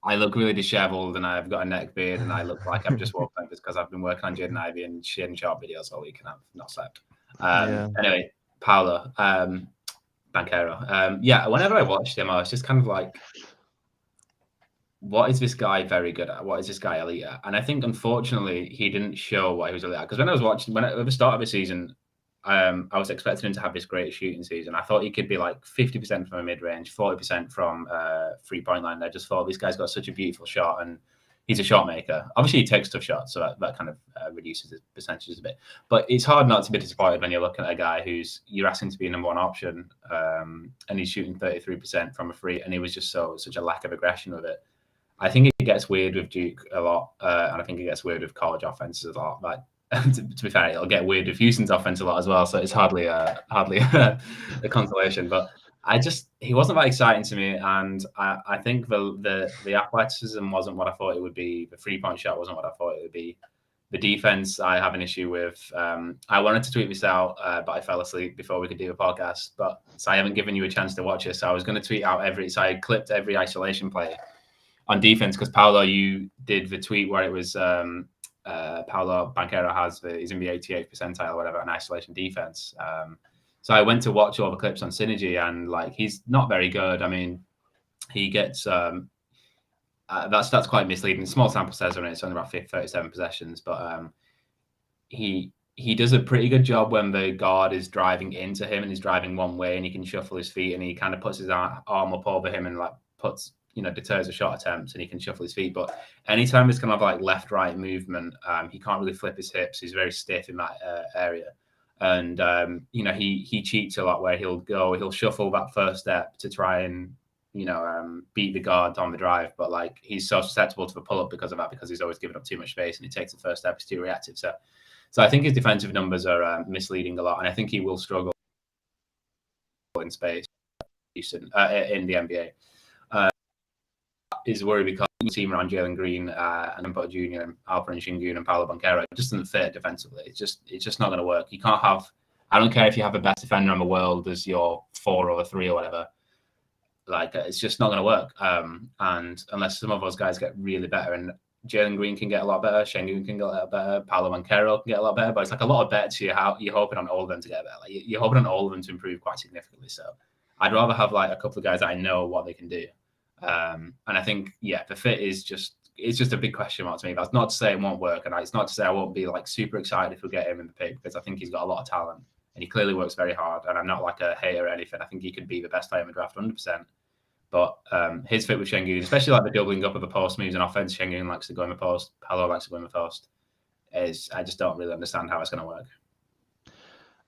I look really disheveled and I've got a neck beard and I look like I'm just walking like this, because I've been working on Jaden Ivey and Shaedon Sharpe videos all week and I've not slept. Anyway, Paulo Banchero. Yeah, whenever I watched him, I was just kind of like, what is this guy very good at? What is this guy elite at? And I think, unfortunately, he didn't show what he was elite at. Because when I was watching, at the start of the season, I was expecting him to have this great shooting season. I thought he could be like 50% from a mid-range, 40% from 3-point line. I just thought this guy's got such a beautiful shot, and he's a shot maker. Obviously, he takes tough shots, so that kind of reduces his percentages a bit. But it's hard not to be disappointed when you're looking at a guy you're asking to be a number one option, and he's shooting 33% from a free, and he was just such a lack of aggression with it. I think it gets weird with Duke a lot, and I think it gets weird with college offenses a lot. Like, to be fair, it'll get weird with Houston's offense a lot as well. So it's hardly a consolation. But he wasn't that exciting to me, and I think the athleticism wasn't what I thought it would be. The 3-point shot wasn't what I thought it would be. The defense, I have an issue with. I wanted to tweet this out, but I fell asleep before we could do a podcast. So I haven't given you a chance to watch it. So I was going to tweet out so I clipped every isolation play on defense, because Paulo, you did the tweet where it was Paulo Banchero he's in the 88th percentile or whatever in isolation defense. So I went to watch all the clips on Synergy, and like, he's not very good. I mean, he gets that's quite misleading. Small sample size on it. It's only about 37 possessions, but he does a pretty good job when the guard is driving into him and he's driving one way, and he can shuffle his feet, and he kind of puts his arm up over him and like deters a shot attempt, and he can shuffle his feet. But anytime it's kind of like left-right movement, he can't really flip his hips. He's very stiff in that area. And, he cheats a lot, where he'll shuffle that first step to try and, beat the guard on the drive. But like, he's so susceptible to the pull-up because of that, because he's always giving up too much space, and he takes the first step, he's too reactive. So I think his defensive numbers are misleading a lot, and I think he will struggle in space in the NBA. Is worried because the team around Jalen Green and then put Jr. and Alperen Sengun and Paolo Banchero just doesn't fit defensively. It's just not going to work. You can't have. I don't care if you have the best defender in the world as your 4 or 3 or whatever. Like, it's just not going to work. And unless some of those guys get really better, and Jalen Green can get a lot better, Sengun can get a lot better, Paolo Banchero can get a lot better. But it's like a lot of bets. You're hoping on all of them to get better. Like, you're hoping on all of them to improve quite significantly. So I'd rather have like a couple of guys that I know what they can do. And I think, the fit is just a big question mark to me. That's not to say it won't work, and it's not to say I won't be like super excited if we get him in the pick, because I think he's got a lot of talent and he clearly works very hard. And I'm not like a hater or anything. I think he could be the best player in the draft 100%. But his fit with Sengun, especially like the doubling up of the post moves and offense, Sengun likes to go in the post, Paolo likes to go in the post. I just don't really understand how it's going to work.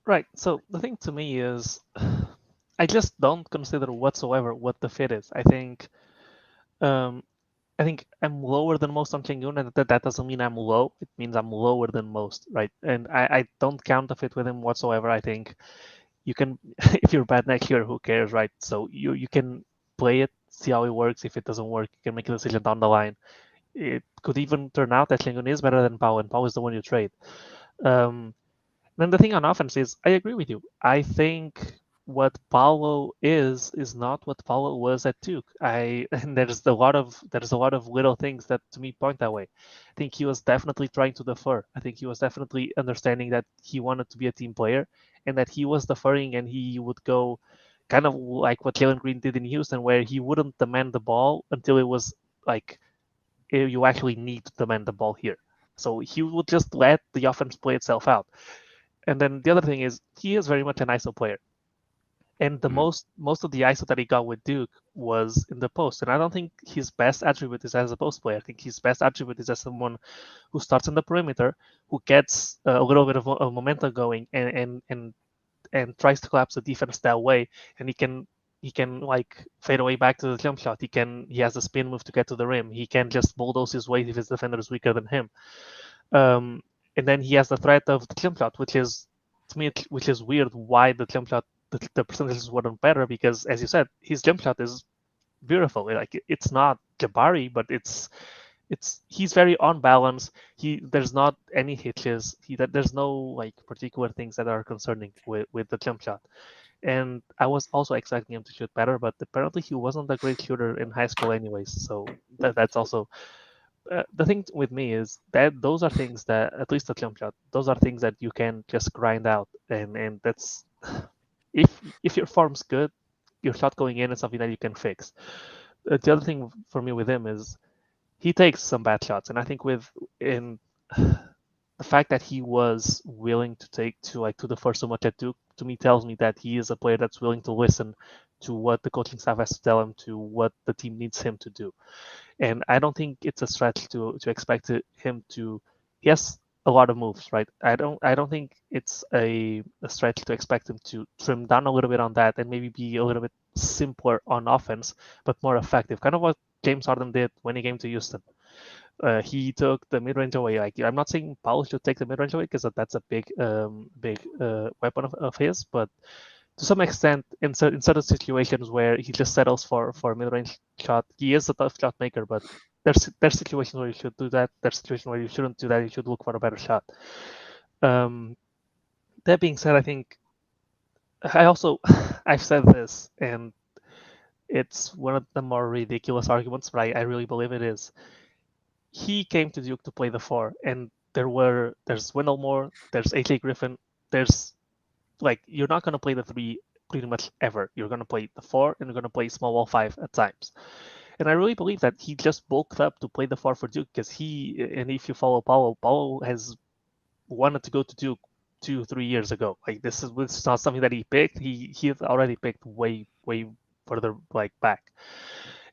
Right. So the thing to me is, I just don't consider whatsoever what the fit is. I think I'm lower than most on Sengun, and that doesn't mean I'm low. It means I'm lower than most, right? And I don't count the fit with him whatsoever. I think you can, if you're bad next year, who cares, right? So you can play it, see how it works. If it doesn't work, you can make a decision down the line. It could even turn out that Sengun is better than Pau, and Pau is the one you trade. Then the thing on offense is, I agree with you. I think what Paulo is not what Paulo was at Duke. And there's a lot of little things that to me point that way. I think he was definitely trying to defer. I think he was definitely understanding that he wanted to be a team player, and that he was deferring, and he would go kind of like what Jalen Green did in Houston, where he wouldn't demand the ball until it was like, you actually need to demand the ball here. So he would just let the offense play itself out. And then the other thing is, he is very much an ISO player. And the most of the ISO that he got with Duke was in the post. And I don't think his best attribute is as a post player. I think his best attribute is as someone who starts in the perimeter, who gets a little bit of momentum going, and tries to collapse the defense that way. And he can like fade away back to the jump shot. He has a spin move to get to the rim. He can just bulldoze his way if his defender is weaker than him. And then he has the threat of the jump shot, which is, to me, which is weird. Why the jump shot, the percentages weren't better? Because, as you said, his jump shot is beautiful. Like, it's not Jabari, but he's very on balance. There's not any hitches. There's no like particular things that are concerning with the jump shot. And I was also expecting him to shoot better, but apparently he wasn't a great shooter in high school anyways. So that's also. The thing with me is that those are things that, at least the jump shot, those are things that you can just grind out, and that's, if your form's good, your shot going in is something that you can fix. The other thing for me with him is he takes some bad shots, and I think the the fact that he was willing to take to the first so much at Duke, to me, tells me that he is a player that's willing to listen to what the coaching staff has to tell him, to what the team needs him to do. And I don't think it's a stretch to expect him to. Yes, a lot of moves, right? I don't think it's a stretch to expect him to trim down a little bit on that and maybe be a little bit simpler on offense, but more effective. Kind of what James Harden did when he came to Houston. He took the mid-range away. Like, I'm not saying Paulo should take the mid-range away because that's a big weapon of his, but to some extent, in certain situations where he just settles for a mid-range shot, he is a tough shot maker, but there's situations where you should do that. There's situations where you shouldn't do that. You should look for a better shot. That being said, I think I've said this, and it's one of the more ridiculous arguments, but I really believe it is. He came to Duke to play the 4, and there's Wendell Moore, there's AJ Griffin, there's you're not going to play the 3 pretty much ever. You're going to play the 4 and you're going to play small ball 5 at times. And I really believe that he just bulked up to play the 4 for Duke because and if you follow Paulo has wanted to go to Duke 2-3 years ago. Like, this is not something that he picked. He had already picked way further back.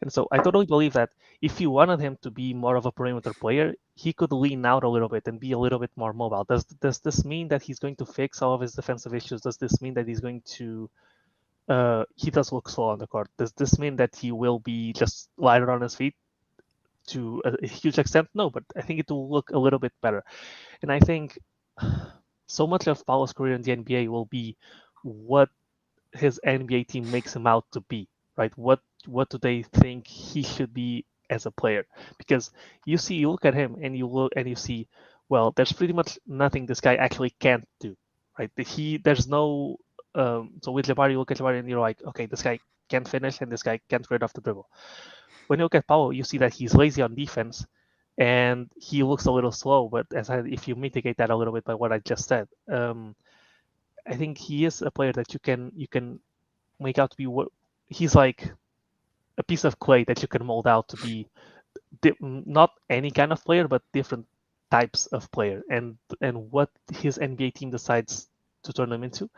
And so I totally believe that if you wanted him to be more of a perimeter player, he could lean out a little bit and be a little bit more mobile. Does this mean that he's going to fix all of his defensive issues? Does this mean that he's going to he does look slow on the court? Does this mean that he will be just lighter on his feet to a huge extent? No, but I think it will look a little bit better. And I think so much of Paulo's career in the NBA will be what his NBA team makes him out to be, right? What do they think he should be as a player? Because you look at him and you see, well, there's pretty much nothing this guy actually can't do, right? There's no so with Jabari, you look at Jabari and you're like, okay, this guy can't finish and this guy can't get off the dribble. When you look at Paulo, you see that he's lazy on defense and he looks a little slow. But if you mitigate that a little bit by what I just said, I think he is a player that you can make out to be what he's like a piece of clay that you can mold out to be not any kind of player, but different types of player. And what his NBA team decides to turn him into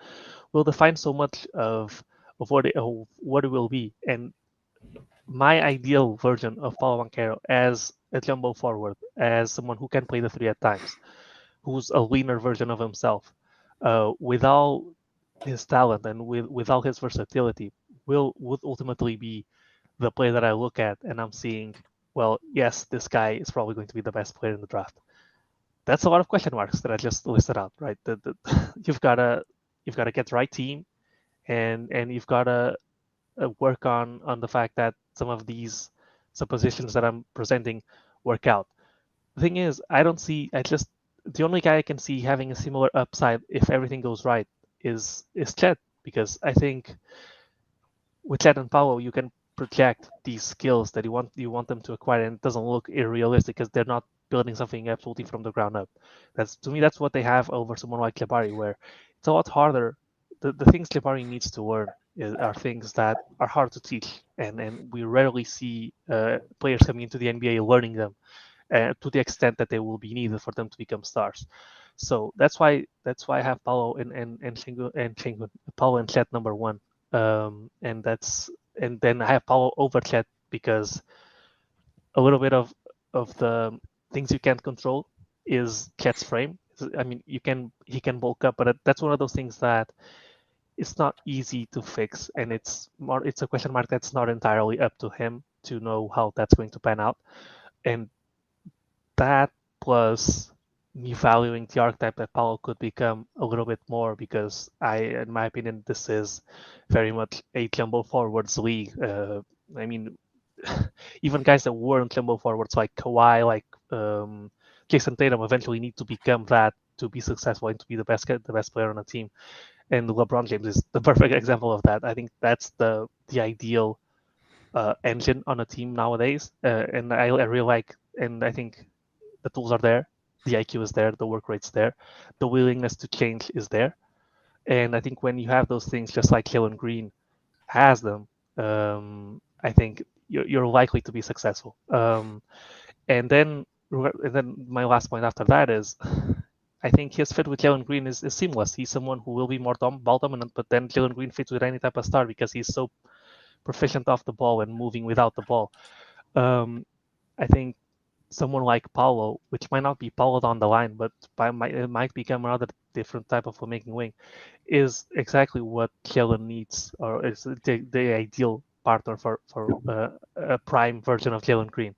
will define so much of what it will be. And my ideal version of Paulo Banchero as a jumbo forward, as someone who can play the 3 at times, who's a leaner version of himself, without his talent and without his versatility, would ultimately be the player that I look at and I'm seeing, well, yes, this guy is probably going to be the best player in the draft. That's a lot of question marks that I just listed out, right? You've got to get the right team, and you've got to work on the fact that some of these suppositions that I'm presenting work out. The thing is, the only guy I can see having a similar upside if everything goes right is Chet, because I think with Chet and Paulo, you can project these skills that you want them to acquire, and it doesn't look irrealistic because they're not building something absolutely from the ground up. To me, that's what they have over someone like Jabari, where it's a lot harder. The things Jabari needs to learn are things that are hard to teach, and we rarely see players coming into the NBA learning them to the extent that they will be needed for them to become stars. So that's why I have Paulo and Sengun, Paulo and Chet number 1, and then I have Paulo over Chet because a little bit of the things you can't control is Chet's frame. I mean, he can bulk up, but that's one of those things that it's not easy to fix, and it's a question mark that's not entirely up to him to know how that's going to pan out. And that plus me valuing the archetype that Paulo could become a little bit more, because in my opinion, this is very much a jumbo forwards league. I mean, even guys that weren't jumbo forwards like Kawhi, like Jason Tatum, eventually need to become that to be successful and to be the best player on a team. And LeBron James is the perfect example of that. I think that's the ideal engine on a team nowadays, and I really like. And I think the tools are there, the IQ is there, the work rate's there, the willingness to change is there. And I think when you have those things, just like Jalen Green has them, I think you're likely to be successful. And then my last point after that is, I think his fit with Jalen Green is seamless. He's someone who will be more ball dominant, but then Jalen Green fits with any type of star because he's so proficient off the ball and moving without the ball. I think someone like Paulo, which might not be Paulo on the line, but it might become another different type of playmaking wing, is exactly what Jalen needs, or is the ideal partner for a prime version of Jalen Green.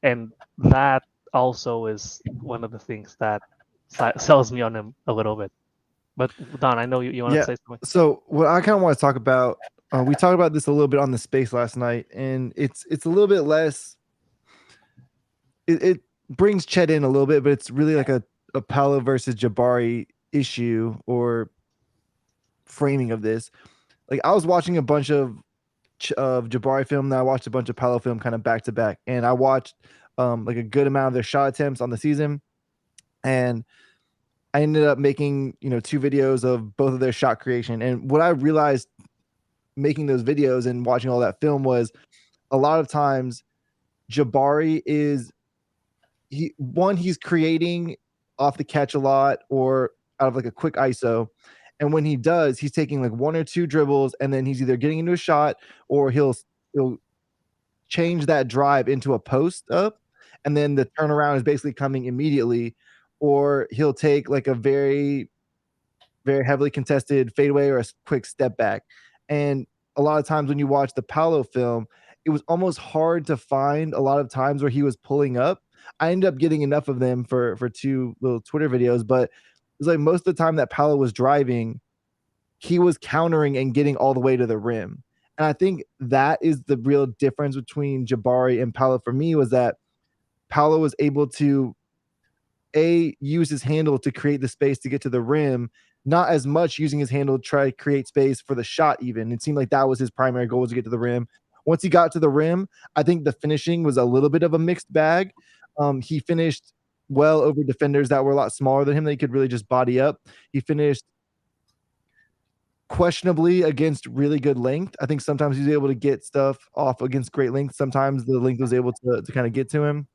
And that also is one of the things that sells me on him a little bit. But Don, I know you want to say something.
So what I kind of want to talk about, we talked about this a little bit on the space last night, and it's a little bit less. It brings Chet in a little bit, but it's really like a Paolo versus Jabari issue or framing of this. Like I was watching a bunch of Jabari film, and I watched a bunch of Paolo film kind of back to back, and I watched like a good amount of their shot attempts on the season, and I ended up making 2 videos of both of their shot creation. And what I realized making those videos and watching all that film was a lot of times Jabari is he's creating off the catch a lot or out of like a quick ISO. And when he does, he's taking like 1 or 2 dribbles, and then he's either getting into a shot or he'll change that drive into a post up, and then the turnaround is basically coming immediately, or he'll take like a very, very heavily contested fadeaway or a quick step back. And a lot of times when you watch the Paolo film, it was almost hard to find a lot of times where he was pulling up. I ended up getting enough of them for 2 little Twitter videos, but it was like most of the time that Paolo was driving, he was countering and getting all the way to the rim. And I think that is the real difference between Jabari and Paolo for me, was that Paolo was able to use his handle to create the space to get to the rim, not as much using his handle to try to create space for the shot even. It seemed like that was his primary goal, was to get to the rim. Once he got to the rim, I think the finishing was a little bit of a mixed bag. He finished well over defenders that were a lot smaller than him. They could really just body up. He finished questionably against really good length. I think sometimes he was able to get stuff off against great length. Sometimes the length was able to kind of get to him.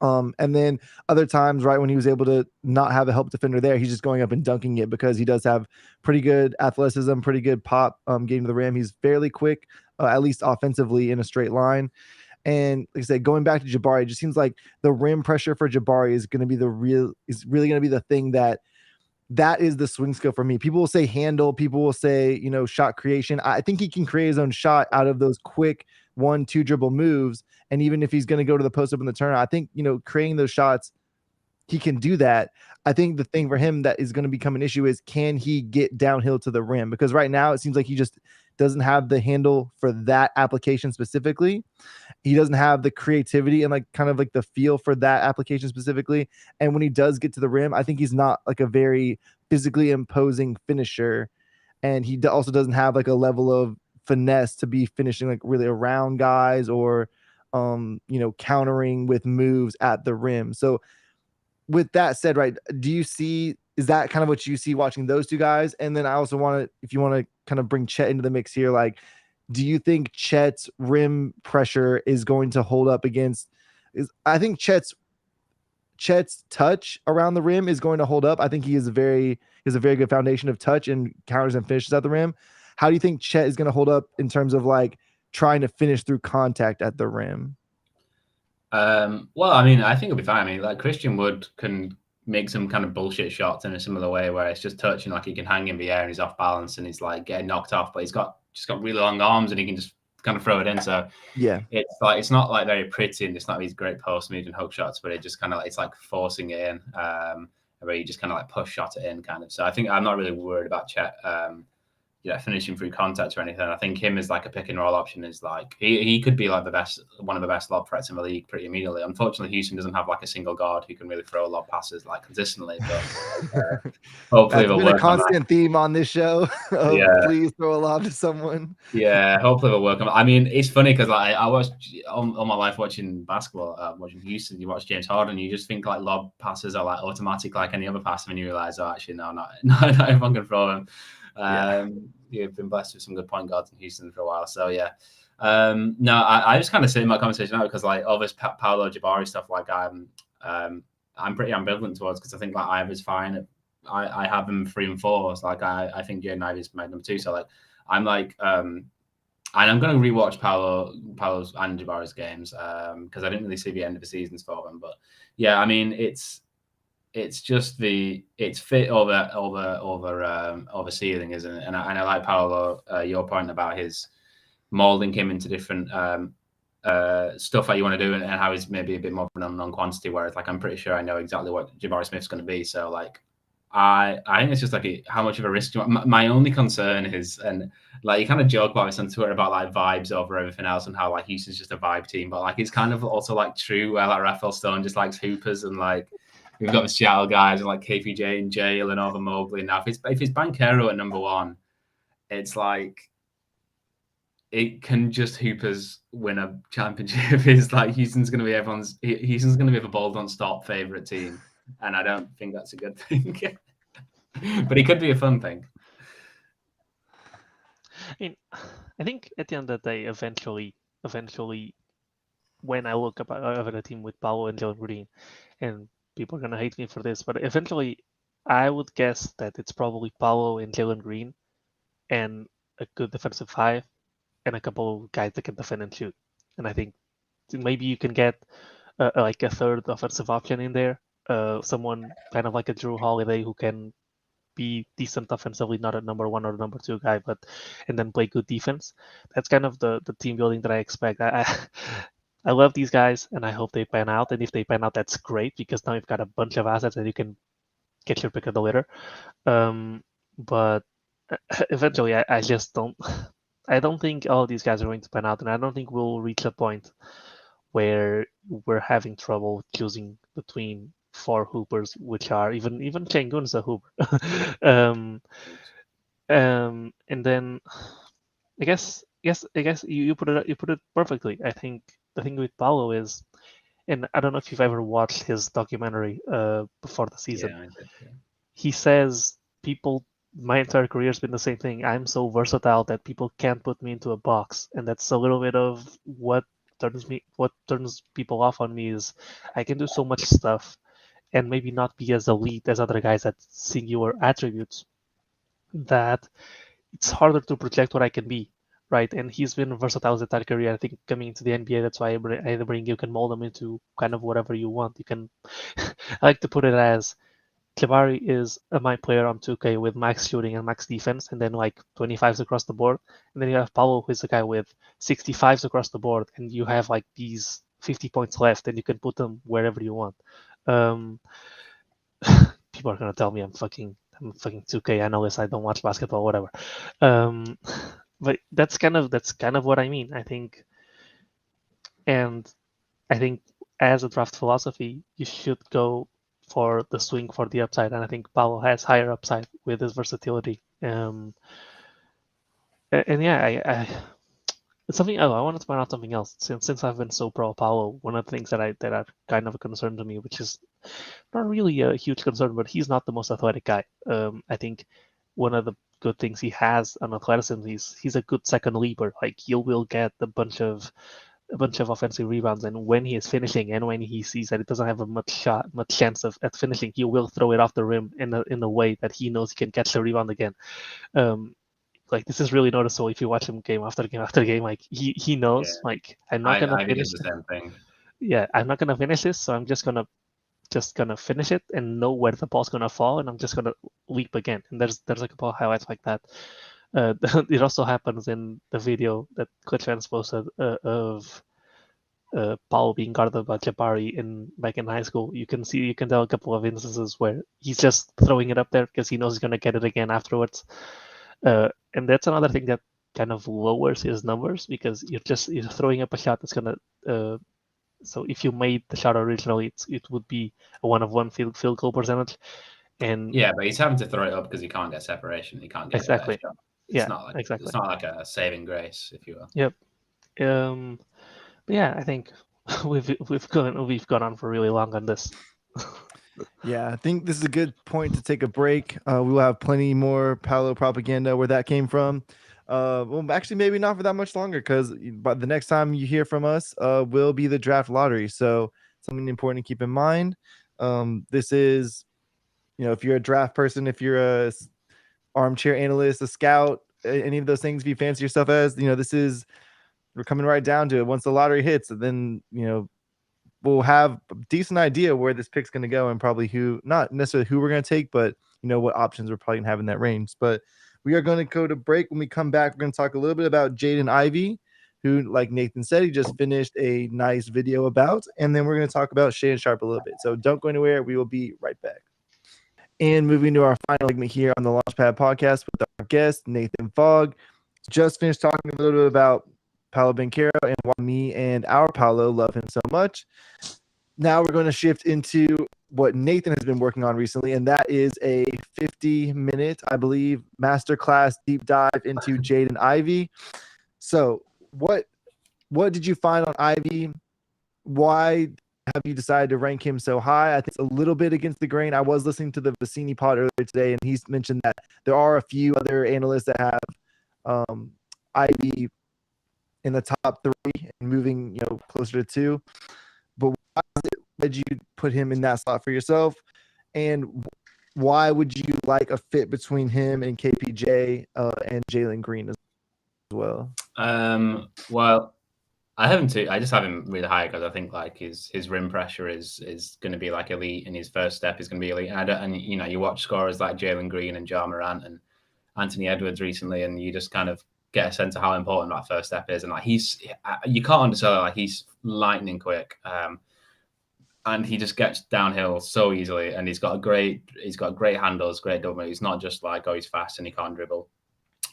And then other times, right, when he was able to not have a help defender there, he's just going up and dunking it because he does have pretty good athleticism, pretty good pop getting to the rim. He's fairly quick, at least offensively, in a straight line. And like I said, going back to Jabari, it just seems like the rim pressure for Jabari is going to be really going to be the thing that is the swing skill for me. People will say handle, people will say, shot creation. I think he can create his own shot out of those quick 1-2 dribble moves. And even if he's going to go to the post up in the turn, I think, creating those shots, he can do that. I think the thing for him that is going to become an issue is, can he get downhill to the rim? Because right now it seems like he just doesn't have the handle for that application specifically. He doesn't have the creativity and kind of the feel for that application specifically. And when he does get to the rim, I think he's not like a very physically imposing finisher. And he also doesn't have a level of finesse to be finishing really around guys or, countering with moves at the rim. So with that said, right, is that kind of what you see watching those 2 guys? And then I also if you want to kind of bring Chet into the mix here, do you think Chet's rim pressure is going to hold up against? I think Chet's touch around the rim is going to hold up. I think he has a very good foundation of touch and counters and finishes at the rim. How do you think Chet is going to hold up in terms of trying to finish through contact at the rim?
Well, I mean, I think it'll be fine. I mean, Christian Wood can make some kind of bullshit shots in a similar way where it's just touching, he can hang in the air and he's off balance and he's getting knocked off, but he's got really long arms and he can just kind of throw it in. So
yeah,
it's not very pretty and it's not these great post moves and hook shots, but it just kind of it's forcing it in, where you just kind of push shot it in kind of. So I think I'm not really worried about Chet finishing through contact or anything. I think him as a pick and roll option is he could be one of the best lob threats in the league pretty immediately. Unfortunately, Houston doesn't have a single guard who can really throw lob passes consistently. But hopefully
that's been a constant theme on this show. Please throw a lob to someone.
Yeah, hopefully we'll work on it. I mean, it's funny because I watched all my life watching basketball, watching Houston. You watch James Harden, you just think lob passes are automatic like any other pass, and you realize, oh, actually, no, not everyone can throw them. You've been blessed with some good point guards in Houston for a while, so yeah. No, I just kind of sit in my conversation now because all this Paolo Jabari stuff, I'm pretty ambivalent towards, because I think like Ivy's fine. I have him 3 and 4. So like I think Jaden Ivey's my number 2. So like I'm like and I'm going to rewatch Paolo's and Jabari's games because I didn't really see the end of the seasons for them. But yeah, I mean it's just it's fit over ceiling, isn't it? And I like Paolo, your point about his molding him into different stuff that you want to do, and how he's maybe a bit more of an unknown quantity. Whereas like I'm pretty sure I know exactly what Jabari Smith's going to be. So like I think it's just like how much of a risk. My only concern is, and like you kind of joke about this on Twitter about like vibes over everything else and how like Houston's just a vibe team, but like it's kind of also like true where like Raphael Stone just likes hoopers, and like we've got the Seattle guys and like KPJ and Jalen and over Mobley. Now if it's Banchero at number 1, it's like it can just hoopers win a championship. Is like Houston's going to be the ball don't stop favorite team, and I don't think that's a good thing. But it could be a fun thing.
I mean, I think at the end of the day, eventually, when I look up at a team with Paulo and Jalen Green, and people are gonna hate me for this, but eventually, I would guess that it's probably Paulo and Jalen Green, and a good defensive 5, and a couple of guys that can defend and shoot. And I think maybe you can get like a third offensive option in there, someone kind of like a Drew Holiday who can be decent offensively, not a number 1 or number 2 guy, and then play good defense. That's kind of the team building that I expect. I love these guys, and I hope they pan out. And if they pan out, that's great, because now you've got a bunch of assets and you can get your pick of the litter. But eventually, I just don't. I don't think all of these guys are going to pan out, and I don't think we'll reach a point where we're having trouble choosing between 4 hoopers, which are even Sengun's a hooper. And then I guess you put it perfectly. I think the thing with Paulo is, and I don't know if you've ever watched his documentary before the season.
Yeah, I did, yeah.
He says my entire career has been the same thing. I'm so versatile that people can't put me into a box, and that's a little bit of what turns people off on me. Is I can do so much stuff and maybe not be as elite as other guys at singular attributes, that it's harder to project what I can be, right? And he's been versatile his entire career. I think coming into the NBA, that's why I bring you can mold him into kind of whatever you want. You can, I like to put it as, Jabari is my player on 2K with max shooting and max defense, and then like 25s across the board. And then you have Paulo, who's a guy with 65s across the board, and you have like these 50 points left, and you can put them wherever you want. People are gonna tell me I'm fucking 2K analyst. I don't watch basketball, whatever. But that's kind of what I mean. I think as a draft philosophy, you should go for the swing for the upside, and I think Paulo has higher upside with his versatility. And yeah, it's something. Oh, I wanted to point out something else. Since I've been so pro Paulo, one of the things that are kind of a concern to me, which is not really a huge concern, but he's not the most athletic guy. I think one of the good things he has on athleticism, he's a good second leaper. Like, he will get a bunch of offensive rebounds, and when he is finishing, and when he sees that it doesn't have a much chance at finishing, he will throw it off the rim in a way that he knows he can catch the rebound again. Like, this is really noticeable if you watch him game after game after game. Like, he knows, like, I'm not gonna finish
the same thing.
Yeah, I'm not gonna finish this, so I'm just gonna finish it and know where the ball's gonna fall, and I'm just gonna leap again. And there's like a couple of highlights like that. It also happens in the video that Clutch fans posted of Paulo being guarded by Jabari back in high school. You can tell a couple of instances where he's just throwing it up there because he knows he's gonna get it again afterwards. And that's another thing that kind of lowers his numbers, because you're throwing up a shot that's gonna. So if you made the shot originally, it would be a 1-of-1 field goal percentage. And
yeah, but he's having to throw it up because he can't get separation. He can't get
exactly.
A shot.
It's
not like a saving grace, if you will.
Yep. But yeah, I think we've gone on for really long on this.
Yeah, I think this is a good point to take a break. We will have plenty more Paolo propaganda where that came from. Well, actually, maybe not for that much longer, because by the next time you hear from us, will be the draft lottery. So something important to keep in mind. This is, if you're a draft person, if you're a armchair analyst, a scout, any of those things, if you fancy yourself as, we're coming right down to it. Once the lottery hits, then, we'll have a decent idea where this pick's going to go and probably not necessarily who we're going to take, but what options we're probably going to have in that range. But we are going to go to break. When we come back, we're going to talk a little bit about Jaden Ivey, who, like Nathan said, he just finished a nice video about, and then we're going to talk about Shaedon Sharpe a little bit. So don't go anywhere. We will be right back. And moving to our final segment here on the Launchpad podcast with our guest, Nathan Fogg. Just finished talking a little bit about Paolo Banchero and why me and our Paulo love him so much. Now we're going to shift into what Nathan has been working on recently, and that is a 50-minute, I believe, masterclass deep dive into Jaden Ivey. So what did you find on Ivey? Why have you decided to rank him so high? I think it's a little bit against the grain. I was listening to the Vicini pod earlier today, and he's mentioned that there are a few other analysts that have Ivey in the top 3 and moving, closer to 2. But why did you put him in that slot for yourself? And why would you like a fit between him and KPJ and Jalen Green as well?
Well, I just have him really high because I think like his rim pressure is going to be like elite, and his first step is going to be elite. And you watch scorers like Jalen Green and Ja Morant and Anthony Edwards recently, and you just kind of get a sense of how important that first step is. And like you can't undersell it. Like he's lightning quick, and he just gets downhill so easily. And he's got great handles, great double. He's not just like, he's fast and he can't dribble.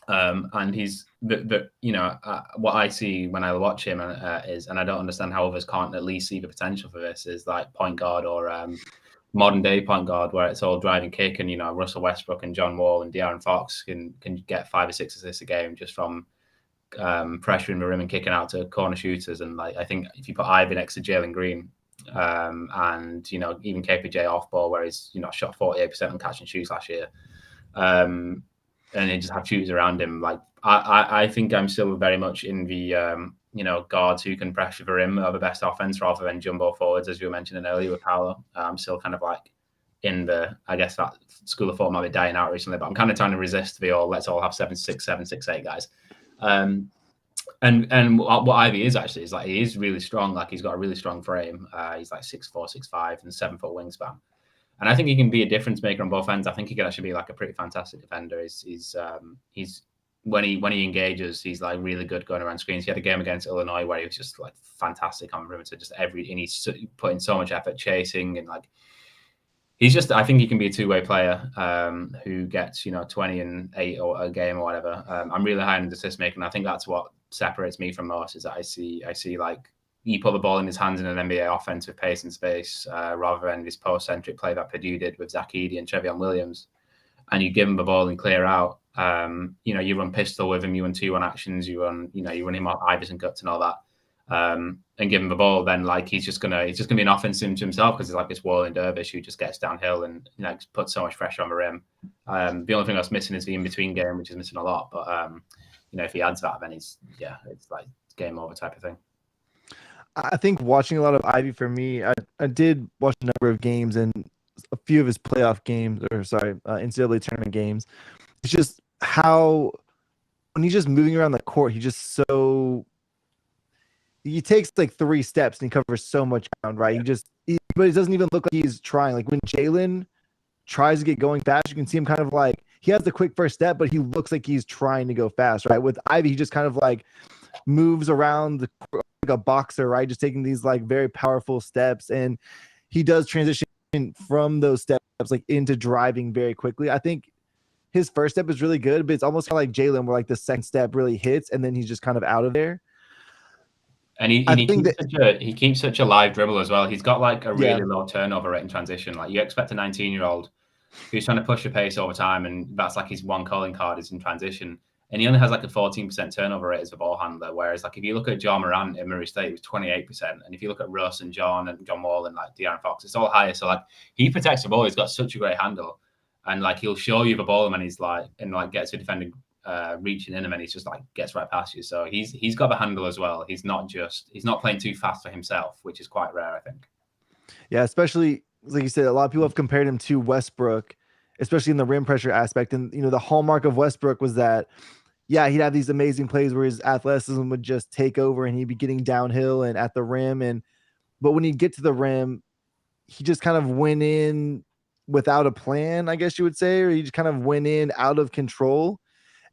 And he's what I see when I watch him is, and I don't understand how others can't at least see the potential for this, is like point guard or modern day point guard, where it's all drive and kick, and Russell Westbrook and John Wall and De'Aaron Fox can get 5 or 6 assists a game just from pressuring the rim and kicking out to corner shooters. And like I think if you put Ivey next to Jalen Green, and even KPJ off ball, where he's shot 48% on catch and shoots last year, and they just have shooters around him. Like I think I'm still very much in the guards who can pressure the rim are the best offense rather than jumbo forwards, as you were mentioning earlier with Paolo. I'm still kind of like in I guess that school of thought might be dying out recently, but I'm kind of trying to resist the let's all have 7'6", 7'6", 8" guys. And what Ivey is actually is like he is really strong. Like he's got a really strong frame. He's like 6'4", 6'5", and 7-foot wingspan. And I think he can be a difference maker on both ends. I think he could actually be like a pretty fantastic defender. He's when he engages, he's like really good going around screens. He had a game against Illinois where he was just like fantastic on the perimeter, and he's putting so much effort chasing, and like I think he can be a two-way player who gets 20 and 8 or a game or whatever. I'm really high in assist making. I think that's what separates me from most, is that I see like you put the ball in his hands in an NBA offense with pace and space, rather than this post-centric play that Purdue did with Zach Edey and Trevion Williams. And you give him the ball and clear out. You run pistol with him, you run 2-1 actions, you run him off Iverson cuts and all that. And give him the ball, then like he's just gonna be an offense to himself, because he's like this Wall and Dervish who just gets downhill and puts so much pressure on the rim. The only thing that's missing is the in-between game, which is missing a lot. But if he adds that, then it's like game over type of thing.
I think watching a lot of Ivey for me, I did watch a number of games, and a few of his playoff games, NCAA tournament games. It's just how when he's just moving around the court, he takes like 3 steps and he covers so much ground, right? But it doesn't even look like he's trying. Like when Jalen tries to get going fast, you can see him kind of like he has the quick first step, but he looks like he's trying to go fast, right? With Ivey, he just kind of like moves around the court like a boxer, right? Just taking these like very powerful steps, and he does transition from those steps like into driving very quickly. I think his first step is really good, but it's almost kind of like Jalen, where like the second step really hits and then he's just kind of out of there.
And he keeps such a live dribble as well. He's got like a really low turnover rate in transition. Like you expect a 19-year-old who's trying to push the pace over time, and that's like his one calling card is in transition. And he only has like a 14% turnover rate as a ball handler. Whereas like if you look at Ja Morant in Murray State, it was 28%. And if you look at Russ and John Wall and like De'Aaron Fox, it's all higher. So like he protects the ball. He's got such a great handle. And like he'll show you the ball, and he's like gets to defending reaching in him, and he's just like gets right past you. So he's got the handle as well. He's not playing too fast for himself, which is quite rare, I think.
Yeah, especially like you said, a lot of people have compared him to Westbrook, especially in the rim pressure aspect. And the hallmark of Westbrook was that, yeah, he'd have these amazing plays where his athleticism would just take over and he'd be getting downhill and at the rim. But when he'd get to the rim, he just kind of went in without a plan, I guess you would say, or he just kind of went in out of control.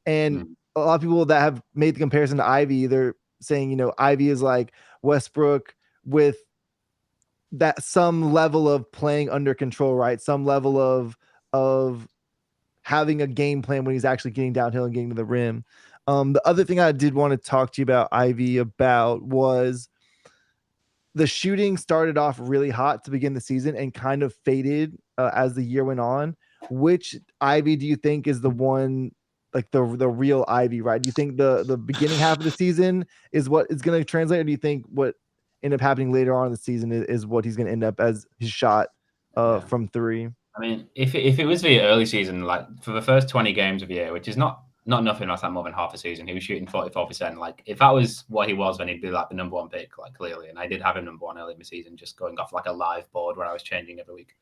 And a lot of people that have made the comparison to Ivy, they're saying, Ivy is like Westbrook with that some level of playing under control, right? Some level of having a game plan when he's actually getting downhill and getting to the rim. The other thing I did want to talk to you about Ivy about was the shooting started off really hot to begin the season and kind of faded as the year went on. Which Ivy do you think is the one, like the real Ivy, right? Do you think the beginning half of the season is what is going to translate, or do you think what ended up happening later on in the season is what he's going to end up as his shot from three?
I mean, if it was the early season, like for the first 20 games of the year, which is not nothing, that's like more than half a season, he was shooting 44%. Like if that was what he was, then he'd be like the number one pick, like clearly. And I did have him number one early in the season, just going off like a live board where I was changing every week.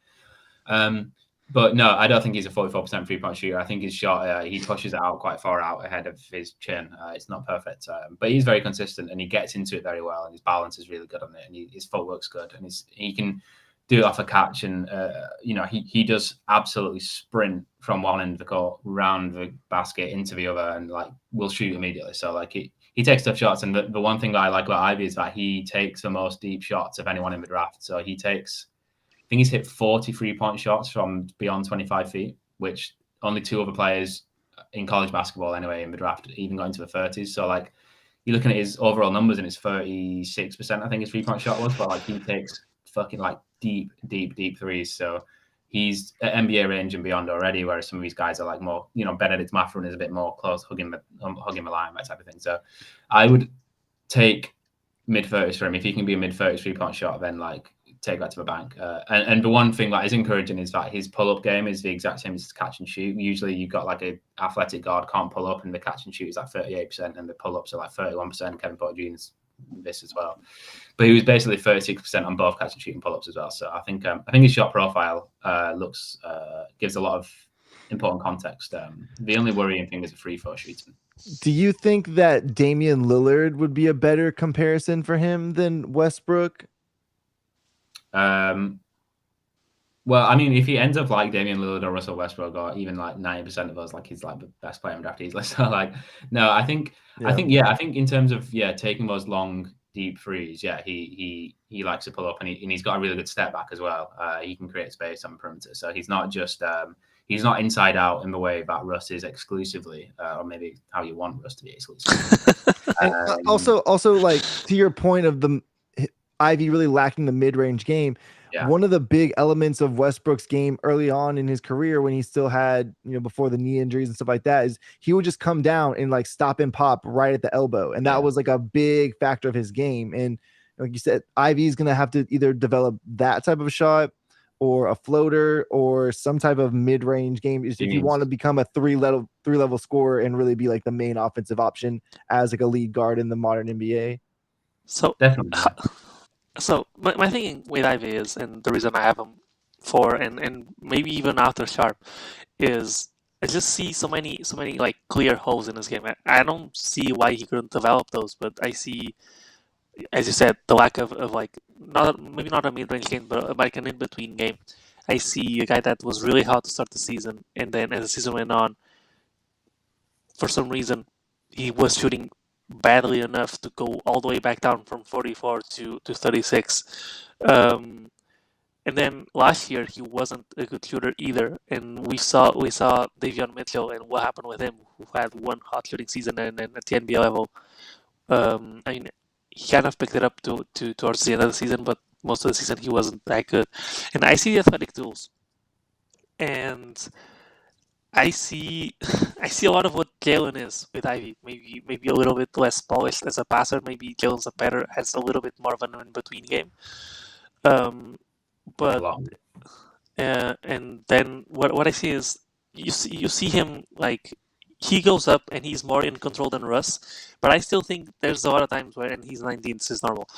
But no, I don't think he's a 44% 3-point shooter. I think his shot, he pushes it out quite far out ahead of his chin. It's not perfect, but he's very consistent and he gets into it very well. And his balance is really good on it, and his footwork's good, and he can do it off a catch. And he does absolutely sprint from one end of the court round the basket into the other, and like will shoot immediately. So like he takes tough shots. And the one thing that I like about Ivy is that he takes the most deep shots of anyone in the draft. So he takes, I think he's hit 43-point shots from beyond 25 feet, which only two other players in college basketball anyway in the draft even got into the 30s. So like you're looking at his overall numbers and it's 36%, I think his 3-point shot was, but like he takes fucking like deep threes. So he's at NBA range and beyond already, whereas some of these guys are like more, Benedict Mathurin is a bit more close, hugging the line, that type of thing. So I would take mid-30s for him. If he can be a mid-30s 3-point shot, then like take that to the bank. And the one thing that is encouraging is that his pull-up game is the exact same as his catch and shoot. Usually you've got like a athletic guard can't pull up, and the catch and shoot is like 38%, and the pull-ups are like 31%. Kevin Porter Jr.'s this as well, but he was basically 36% on both catch and shoot and pull-ups as well. So I think his shot profile gives a lot of important context. The only worrying thing is the free throw shooting.
Do you think that Damian Lillard would be a better comparison for him than Westbrook?
Well, I mean, if he ends up like Damian Lillard or Russell Westbrook, or even like 90% of us, like he's like the best player in draft easily. So like, no, I think in terms of taking those long, deep threes, he likes to pull up, and he's got a really good step back as well. He can create space on the perimeter, so he's not just he's not inside out in the way that Russ is exclusively, or maybe how you want Russ to be exclusively.
And also like to your point of the Ivy really lacking the mid-range game. Yeah. One of the big elements of Westbrook's game early on in his career, when he still had, before the knee injuries and stuff like that, is he would just come down and like stop and pop right at the elbow. And that was like a big factor of his game. And like you said, Ivy is going to have to either develop that type of a shot or a floater or some type of mid-range game if you want to become a three-level scorer and really be like the main offensive option as like a lead guard in the modern NBA.
So
definitely.
So my thinking with Ivy is, and the reason I have him for, and maybe even after Sharpe, is I just see so many like clear holes in his game. I don't see why he couldn't develop those, but I see, as you said, the lack of like maybe not a mid-range game, but like an in-between game. I see a guy that was really hot to start the season, and then as the season went on, for some reason, he was shooting badly enough to go all the way back down from 44 to 36. And then last year he wasn't a good shooter either, and we saw Davion Mitchell and what happened with him, who had one hot shooting season and then at the NBA level. I mean, he kind of picked it up towards the end of the season, but most of the season he wasn't that good. And I see the athletic tools, and I see a lot of what Jalen is with Ivy. Maybe a little bit less polished as a passer. Maybe Jalen's has a little bit more of an in-between game. And then what I see is you see him like he goes up and he's more in control than Russ. But I still think there's a lot of times where, and he's 19, this is normal.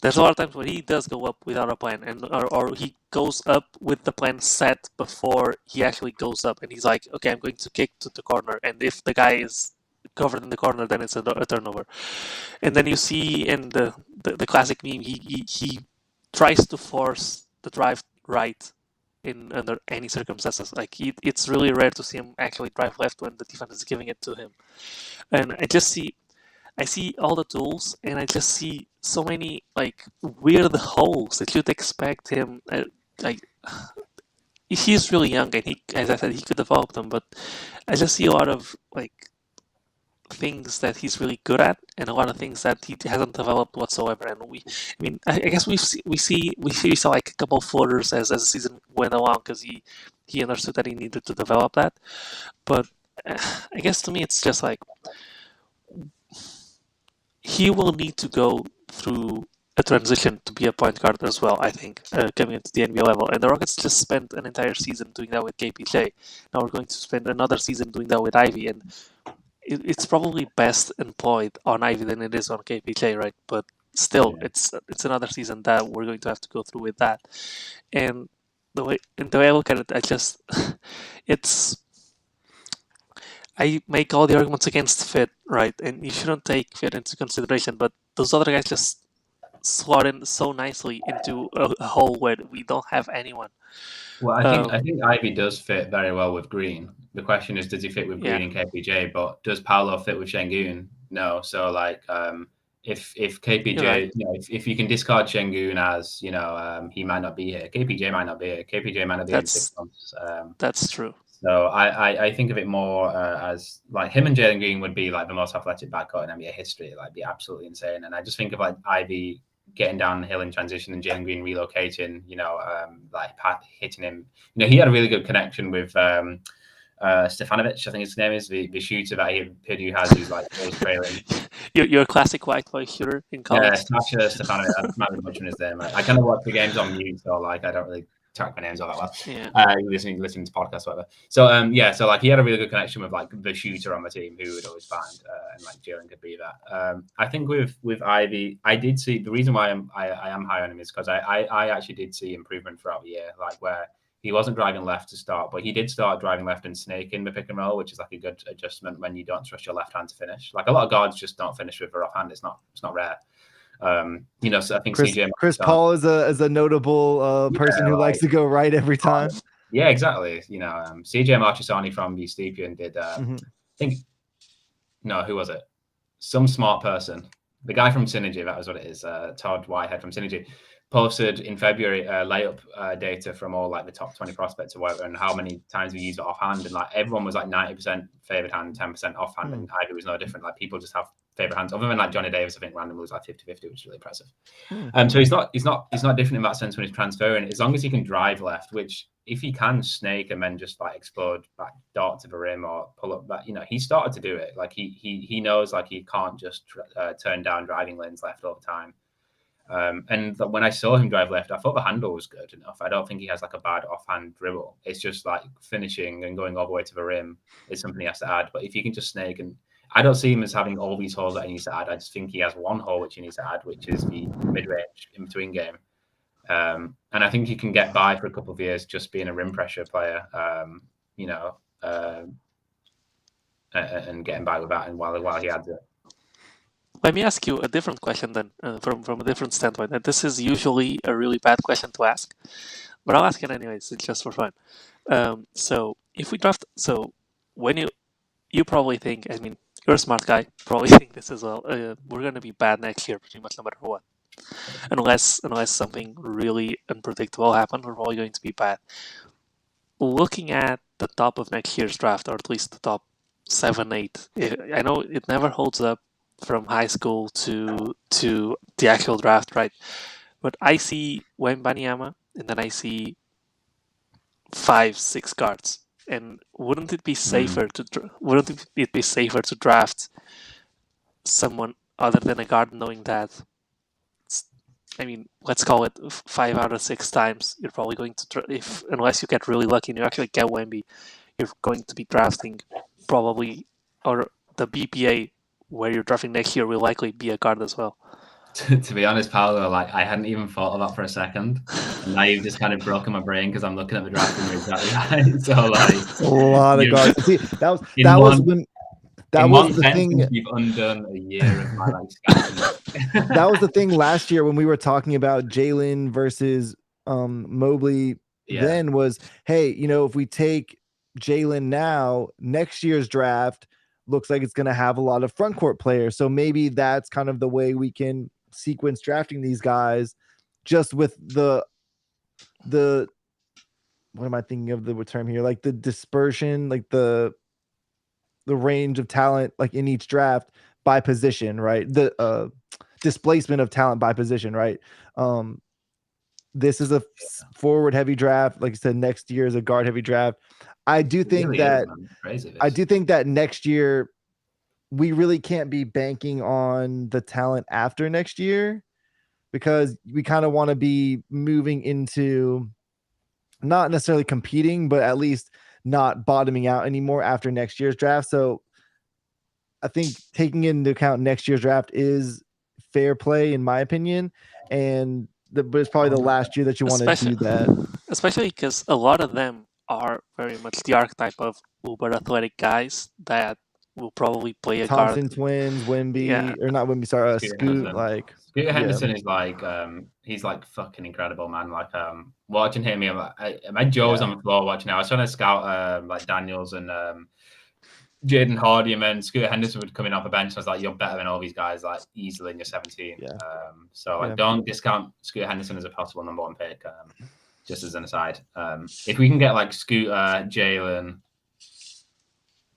there's a lot of times where he does go up without a plan, and or he goes up with the plan set before he actually goes up, and he's like, okay, I'm going to kick to the corner, and if the guy is covered in the corner, then it's a turnover. And then you see in the classic meme, he tries to force the drive right in under any circumstances. Like it's really rare to see him actually drive left when the defense is giving it to him. And I see all the tools, and I just see so many like weird holes that you'd expect him. Like he's really young, and he, as I said, he could develop them. But I just see a lot of like things that he's really good at, and a lot of things that he hasn't developed whatsoever. And I guess we saw like a couple floaters as the season went along because he understood that he needed to develop that. But I guess to me, it's just like he will need to go through a transition to be a point guard as well, I think, coming into the NBA level. And the Rockets just spent an entire season doing that with KPJ. Now we're going to spend another season doing that with Ivy, and it's probably best employed on Ivy than it is on KPJ, right? But still, it's another season that we're going to have to go through with that. And the way I look at it, I make all the arguments against Fit, right? And you shouldn't take Fit into consideration, but those other guys just slot in so nicely into a hole where we don't have anyone.
Well, I think Ivy does fit very well with Green. The question is, does he fit with Green and KPJ? But does Paolo fit with Sengun? No. So like, if KPJ, right. If you can discard Sengun as he might not be here. KPJ might not be here. KPJ might not be here in 6 months.
That's true.
So I think of it more as like him and Jalen Green would be like the most athletic backcourt in NBA history. Like, be absolutely insane. And I just think of like Ivy getting downhill in transition and Jalen Green relocating, like hitting him. He had a really good connection with Stefanovic, I think his name is, the shooter that Purdue has, who's like trailing.
You're a classic white boy shooter in college.
Yeah, Sasha Stefanovic. I might be butchering his name. I kind of watch the games on mute, so like I don't really track my names all that well.
Yeah.
Listening to podcasts, whatever. So so like he had a really good connection with like the shooter on the team who would always find, and like Jalen could be that. I think with Ivy, I did see the reason why I am high on him is because I actually did see improvement throughout the year, like where he wasn't driving left to start, but he did start driving left and snaking the pick and roll, which is like a good adjustment when you don't trust your left hand to finish. Like a lot of guards just don't finish with their off hand. It's not rare. So I think
Chris Paul is a notable person who likes to go right every time.
Yeah, exactly. CJ Marchesani from the Stephen did. I think who was it? Some smart person. The guy from Synergy. That was what it is. Todd Whitehead from Synergy posted in February layup data from all like the top 20 prospects or whatever, and how many times we used it offhand, and like everyone was like 90% favored hand, 10% offhand, and Ivy was no different. Like people just have favorite hands, other than like Johnny Davis. I think randomly was like 50-50, which is really impressive. So he's not different in that sense when he's transferring. As long as he can drive left, which if he can snake and then just like explode back dart to the rim or pull up that, he started to do it. Like he knows like he can't just turn down driving lanes left all the time. And when I saw him drive left, I thought the handle was good enough. I don't think he has like a bad offhand dribble. It's just like finishing and going all the way to the rim is something he has to add. But if you can just snake, and I don't see him as having all these holes that he needs to add. I just think he has one hole which he needs to add, which is the mid-range in between game. And I think he can get by for a couple of years just being a rim pressure player, and getting by with that, and while he adds it.
Let me ask you a different question then, from a different standpoint. And this is usually a really bad question to ask, but I'll ask it anyways. It's just for fun. So if we draft, when you probably think, I mean, you're a smart guy, probably think this is we're going to be bad next year, pretty much no matter what. Unless something really unpredictable happens, we're probably going to be bad. Looking at the top of next year's draft, or at least the top 7, 8, I know it never holds up from high school to the actual draft, right? But I see Wembanyama, and then I see 5, 6 guards. And wouldn't it be safer to draft someone other than a guard, knowing that? I mean, let's call it 5 out of 6 times you're probably going to unless you get really lucky and you actually get Wemby, you're going to be drafting probably, or the BPA where you're drafting next year will likely be a guard as well.
To be honest, Paolo, like I hadn't even thought of that for a second, and now you've just kind of broken my brain because I'm looking at the draft and you're exactly right. So like
A lot of guards. See, that was
in
that was
one
when that
in
was
one
the thing.
sentence, you've undone a year of my like scouting.
That was the thing last year when we were talking about Jalen versus Mobley.
Yeah.
Then was, hey, if we take Jalen now, next year's draft looks like it's going to have a lot of front court players. So maybe that's kind of the way we can sequence drafting these guys, just with the what am I thinking of the term here? Like the dispersion, like the range of talent, like in each draft by position, right? The displacement of talent by position, right? This is a forward heavy draft. Like I said, next year is a guard heavy draft. I do think that next year we really can't be banking on the talent after next year, because we kind of want to be moving into not necessarily competing, but at least not bottoming out anymore after next year's draft. So I think taking into account next year's draft is fair play, in my opinion. But it's probably the last year that you want to do that.
Especially because a lot of them are very much the archetype of uber athletic guys that will probably play a
Thompson
guard.
Twins, Wemby, or not Wemby, sorry, Scoot. Like
Scoot Henderson is like he's like fucking incredible, man. Like watching him, my Joe's on the floor watching. I was trying to scout like Daniels and Jaden Hardy, and then Scooter Henderson would come in off a bench. I was like, you're better than all these guys, like easily in your 17.
Yeah.
So don't discount Scooter Henderson as a possible number one pick. Just as an aside, if we can get like Scooter, Jalen,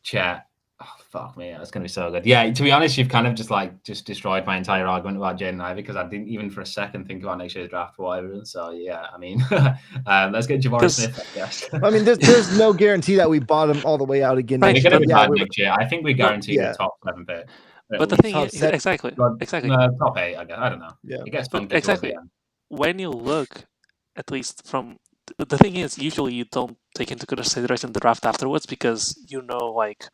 Chet, oh, fuck me, that's gonna be so good. Yeah, to be honest, you've kind of just destroyed my entire argument about Jaden Ivey, because I didn't even for a second think about next year's draft for whatever. So yeah, I mean, let's get Jabari Smith, I guess.
I mean, there's no guarantee that we bottom all the way out again
We're
next
gonna
year.
be bad next year. I think we guarantee a top 7 pick.
But the thing is, exactly.
Top 8, I guess. I don't know.
Yeah,
it gets funky.
Exactly. When you look, at least from the thing is, usually you don't take into consideration the draft afterwards, because like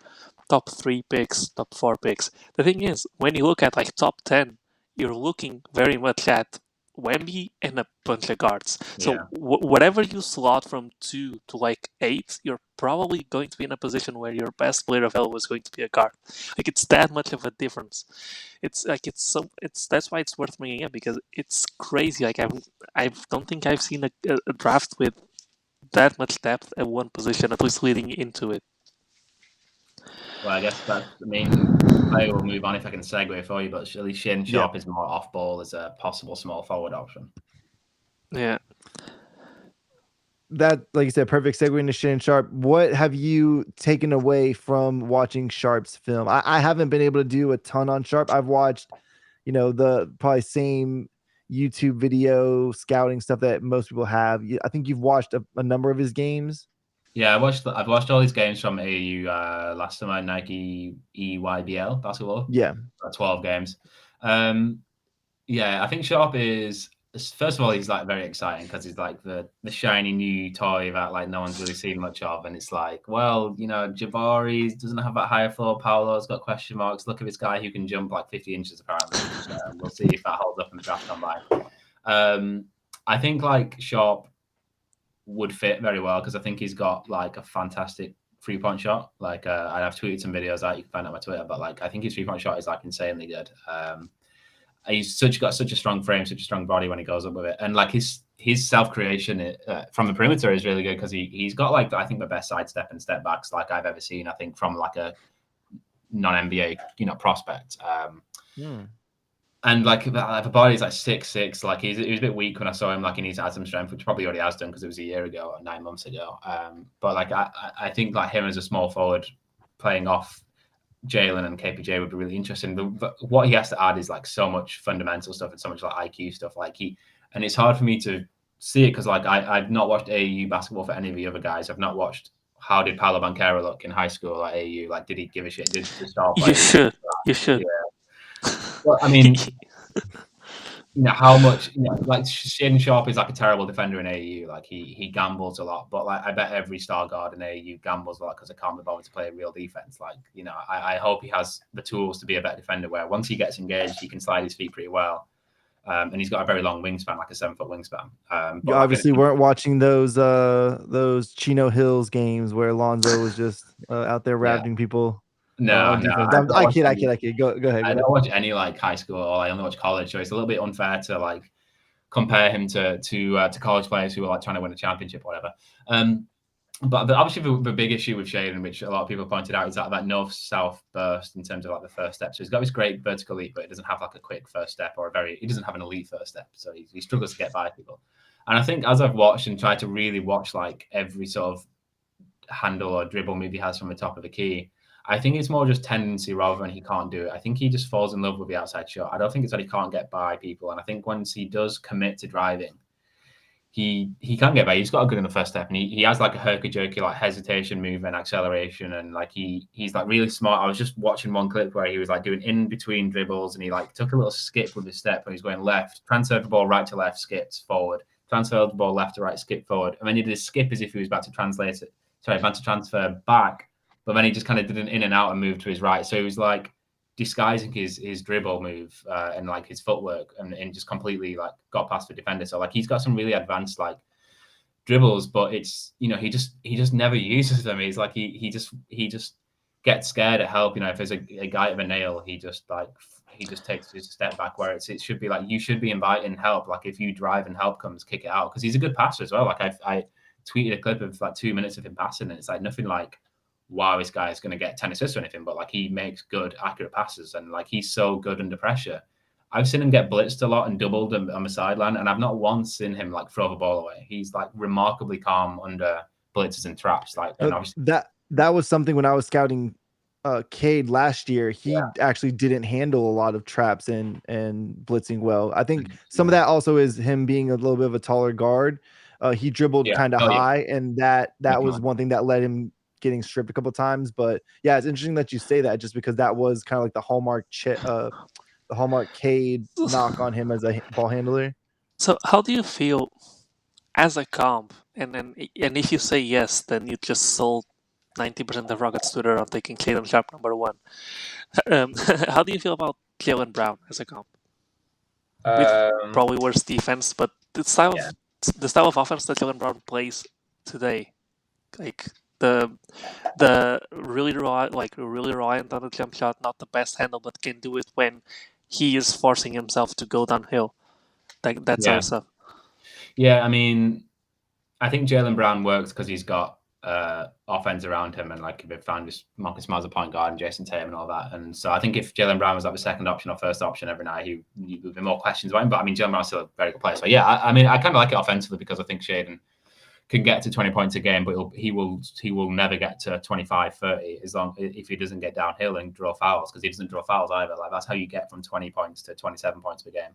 top 3 picks, top 4 picks. The thing is, when you look at like top 10, you're looking very much at Wemby and a bunch of guards. So whatever you slot from 2 to like 8, you're probably going to be in a position where your best player available is going to be a guard. Like, it's that much of a difference. It's that's why it's worth bringing up, because it's crazy. Like, I don't think I've seen a draft with that much depth at one position, at least leading into it.
Well, I guess I will move on if I can segue for you, but at least Shaedon Sharpe is more off ball as a possible small forward option.
Yeah.
That, like you said, perfect segue into Shaedon Sharpe. What have you taken away from watching Sharpe's film? I haven't been able to do a ton on Sharpe. I've watched, the probably same YouTube video scouting stuff that most people have. I think you've watched a number of his games.
Yeah, I've watched all these games from AAU last summer, Nike EYBL basketball.
Yeah,
12 games. Yeah, I think Sharpe is, first of all, he's like very exciting because he's like the shiny new toy that like no one's really seen much of, and it's like, well, Jabari doesn't have that higher floor. Paolo's got question marks. Look at this guy who can jump like 50 inches apparently. We'll see if that holds up in the draft combine. I think like Sharpe would fit very well because I think he's got like a fantastic 3-point shot. Like I've tweeted some videos out, you can find out on my Twitter, but like I think his 3-point shot is like insanely good. He's got such a strong frame, such a strong body when he goes up with it, and like his self-creation from the perimeter is really good because he's got like I think the best sidestep and step backs like I've ever seen. I think from like a non-NBA prospect. And like the body's like 6'6", like he was a bit weak when I saw him. Like he needs to add some strength, which probably already has done because it was a year ago or 9 months ago. But like I think like him as a small forward playing off Jalen and KPJ would be really interesting. What he has to add is like so much fundamental stuff and so much like IQ stuff. Like and it's hard for me to see it because like I've not watched AAU basketball for any of the other guys. I've not watched how did Paolo Banchero look in high school at AAU. Like did he give a shit? Did he start playing?
You should.
Yeah. Well, I mean, how much, like Shaedon Sharpe is like a terrible defender in AAU. Like he gambles a lot, but like I bet every star guard in AAU gambles a lot because I can't be bothered to play real defense. Like, I hope he has the tools to be a better defender where once he gets engaged, he can slide his feet pretty well. and he's got a very long wingspan, like a 7-foot wingspan.
You obviously weren't watching those Chino Hills games where Lonzo was just out there ravaging people.
No,
I kid. Go ahead.
I don't watch any like high school, or I only watch college, so it's a little bit unfair to like compare him to college players who are like trying to win a championship or whatever. But obviously the big issue with Shaedon, which a lot of people pointed out, is that north-south burst in terms of like the first step. So he's got this great vertical leap, but he doesn't have like a quick first step he doesn't have an elite first step. So he struggles to get by people. And I think as I've watched and tried to really watch like every sort of handle or dribble move he has from the top of the key, I think it's more just tendency rather than he can't do it. I think he just falls in love with the outside shot. I don't think it's that he can't get by people. And I think once he does commit to driving, he can get by. He's got a good in the first step, and he has like a herky-jerky like hesitation move and acceleration, and like he's like really smart. I was just watching one clip where he was like doing in between dribbles, and he like took a little skip with his step when he's going left, transferred the ball right to left, skipped forward, transferred the ball left to right, skip forward, and then he did a skip as if he was about to transfer back, but then he just kind of did an in and out and moved to his right. So he was like disguising his dribble move and like his footwork and just completely like got past the defender. So like he's got some really advanced like dribbles, but it's, you know, he just never uses them. He's like he just gets scared at help. You know, if there's a guy with a nail, he just takes a step back, where it should be like you should be inviting help. Like if you drive and help comes, kick it out, because he's a good passer as well. Like I tweeted a clip of like 2 minutes of him passing, and it's like nothing like, wow, this guy is going to get 10 assists or anything, but like he makes good, accurate passes, and like he's so good under pressure. I've seen him get blitzed a lot and doubled on the sideline, and I've not once seen him like throw the ball away. He's like remarkably calm under blitzes and traps. Like, and obviously
that was something when I was scouting Cade last year. He actually didn't handle a lot of traps and blitzing well. I think some of that also is him being a little bit of a taller guard. He dribbled kind of high, and that was one thing that led him getting stripped a couple of times. But yeah, it's interesting that you say that, just because that was kind of like the hallmark Cade knock on him as a ball handler.
So how do you feel as a comp? And if you say yes, then you just sold 90% of Rockets Twitter on taking Shaedon Sharpe number 1. How do you feel about Jaylen Brown as a comp? With probably worse defense, but the style of offense that Jaylen Brown plays today, like the really reliant on the jump shot, not the best handle, but can do it when he is forcing himself to go downhill. Like that sort of stuff.
Yeah, I mean, I think Jaylen Brown works because he's got offense around him, and like they've found this Marcus Smart as a point guard and Jason Tatum and all that. And so I think if Jaylen Brown was like the second option or first option every night, he would be more questions about him. But I mean, Jaylen Brown's still a very good player. So yeah, I mean, I kind of like it offensively, because I think Shaedon can get to 20 points a game, but he will never get to 25, 30 if he doesn't get downhill and draw fouls, because he doesn't draw fouls either. Like that's how you get from 20 points to 27 points per game.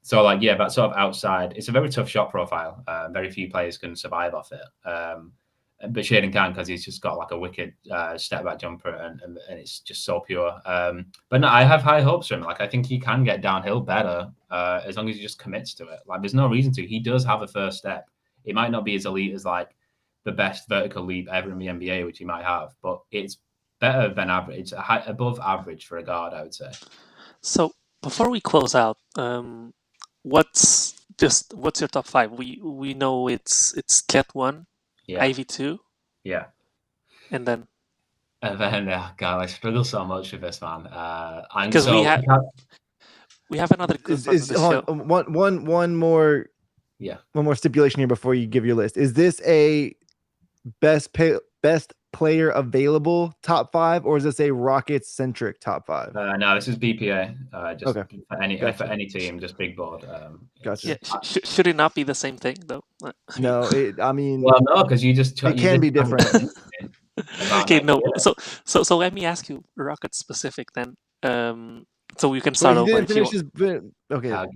So like, yeah, that sort of outside, it's a very tough shot profile. Very few players can survive off it. But Shaedon can, because he's just got like a wicked step back jumper, and it's just so pure. But no, I have high hopes for him. Like I think he can get downhill better as long as he just commits to it. Like there's no reason to. He does have a first step. It might not be as elite as like the best vertical leap ever in the NBA, which he might have, but it's better than average. It's above average for a guard, I would say.
So before we close out, what's your top 5? We know it's Chet 1, Ivy 2, and then
oh God, I struggle so much with this, man.
Because we have another good one.
One more. Yeah. One more stipulation here before you give your list. Is this a best player available top 5, or is this a Rockets centric top 5?
No, this is BPA. For any team, just big board.
Gotcha.
Yeah, should it not be the same thing though?
No, I mean,
well, no, because it
can be different.
Okay, no. So let me ask you Rockets specific then. So we can start over.
Okay.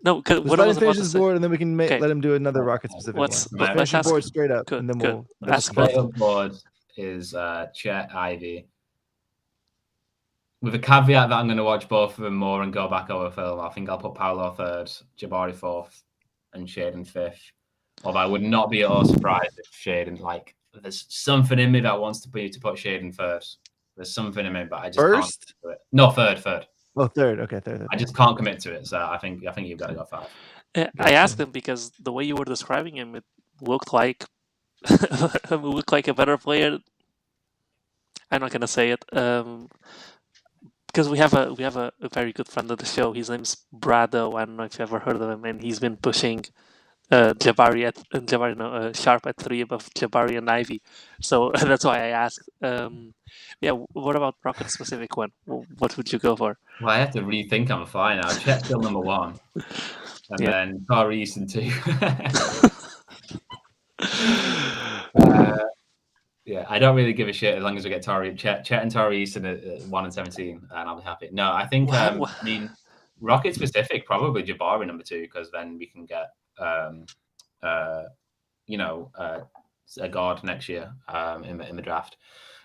No, because what I was
finish his board, and then we can let him do another Rocket specific one. Finish your board straight up, and then we'll
ask. The board is Chet, Ivy, with a caveat that I'm going to watch both of them more and go back over film. I think I'll put Paolo 3rd, Jabari 4th, and Shaedon 5th. Although I would not be at all surprised if Shaedon, like, there's something in me that wants to put Shaedon 1st. There's something in me, but I just can't do it. No, third.
Oh, third. Okay, third.
I just can't commit to it. So I think you've got to go 5.
I asked him because the way you were describing him, it looked like a better player. I'm not gonna say it because we have a very good friend of the show. His name's Brado. I don't know if you ever heard of him, and he's been pushing Sharpe at 3 above Jabari and Ivy. So that's why I asked. What about Rocket specific one? What would you go for?
Well, I have to rethink on the fly now. Chet's still number 1, and then Tyrese and 2. I don't really give a shit as long as we get Chet and Tyrese at 1 and 17, and I'll be happy. No, I think I mean Rocket specific, probably Jabari number 2, because then we can get a guard next year in the draft,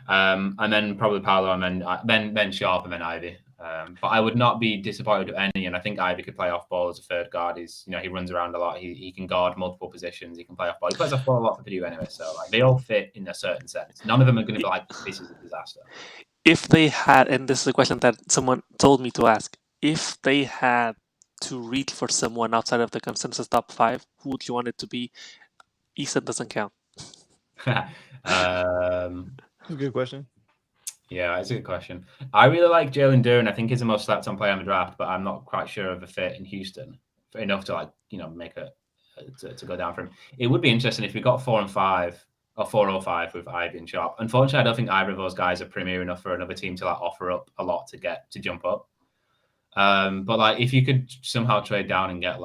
and then probably Paolo, and then Sharpe, and then Ivy. But I would not be disappointed with any, and I think Ivy could play off ball as a third guard. He runs around a lot. He can guard multiple positions. He can play off ball. He plays off ball a lot for Purdue anyway. So they all fit in a certain sense. None of them are going to be like, this is a disaster.
If they had, and this is a question that someone told me to ask, if they had to reach for someone outside of the consensus top 5, who would you want it to be? Easton doesn't count.
That's a good question.
Yeah, it's a good question. I really like Jalen Duren. I think he's the most slept on player in the draft, but I'm not quite sure of the fit in Houston enough to make to go down for him. It would be interesting if we got 4 and 5 or 4 or 5 with Ivy and Sharpe. Unfortunately, I don't think either of those guys are premier enough for another team to offer up a lot to jump up. But if you could somehow trade down and get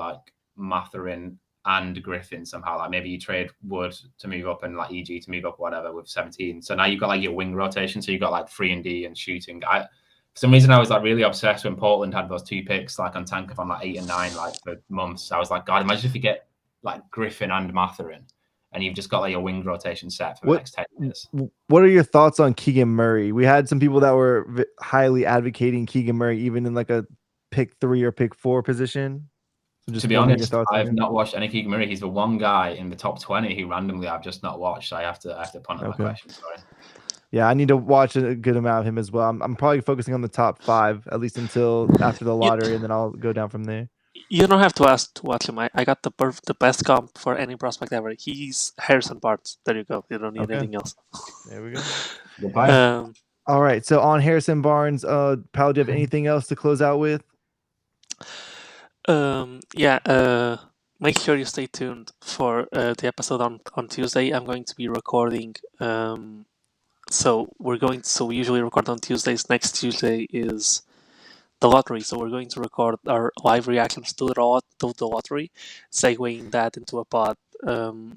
Mathurin and Griffin somehow, maybe you trade Wood to move up and EG to move up, whatever, with 17. So now you've got your wing rotation. So you've got 3-and-D and shooting. For some reason, I was really obsessed when Portland had those 2 picks on Tankathon 8 and 9 for months. I was like, God, imagine if you get Griffin and Mathurin, and you've just got your wing rotation set for the next 10 years.
What are your thoughts on Keegan Murray? We had some people that were highly advocating Keegan Murray, even in a pick 3 or pick 4 position. So
to be honest, I've not watched any Keegan Murray. He's the one guy in the top 20 who randomly I've just not watched. So I have to punt on my question. Sorry.
Yeah, I need to watch a good amount of him as well. I'm probably focusing on the top 5 at least until after the lottery, and then I'll go down from there.
You don't have to ask to watch him. I got the best comp for any prospect ever. He's Harrison Barnes. There you go. You don't need anything else.
There we go.
Goodbye.
All right. So on Harrison Barnes, Paolo, do you have anything else to close out with?
Make sure you stay tuned for the episode on Tuesday. I'm going to be recording. So we usually record on Tuesdays. Next Tuesday is the lottery, so we're going to record our live reactions to the lottery, segueing that into a pod.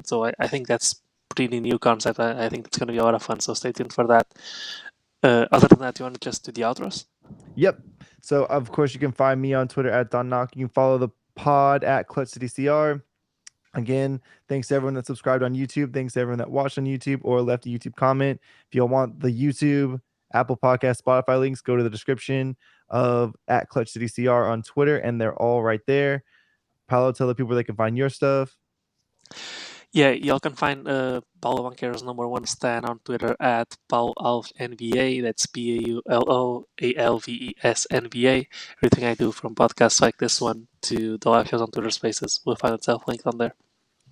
So I think that's pretty new concept. I think it's going to be a lot of fun. So stay tuned for that. Other than that, do you want to just do the outros?
Yep. So, of course, you can find me on Twitter at Don Knock. You can follow the pod at Clutch City CR. Again, thanks to everyone that subscribed on YouTube. Thanks to everyone that watched on YouTube or left a YouTube comment. If you want the YouTube, Apple Podcast, Spotify links, go to the description of at Clutch City CR on Twitter, and they're all right there. Paolo, tell the people where they can find your stuff.
Yeah, y'all can find Paolo Banchero's #1 stan on Twitter at Paulo Alves NBA. That's PAULOALVES NBA. Everything I do, from podcasts like this one to the live shows on Twitter Spaces, will find itself linked on there.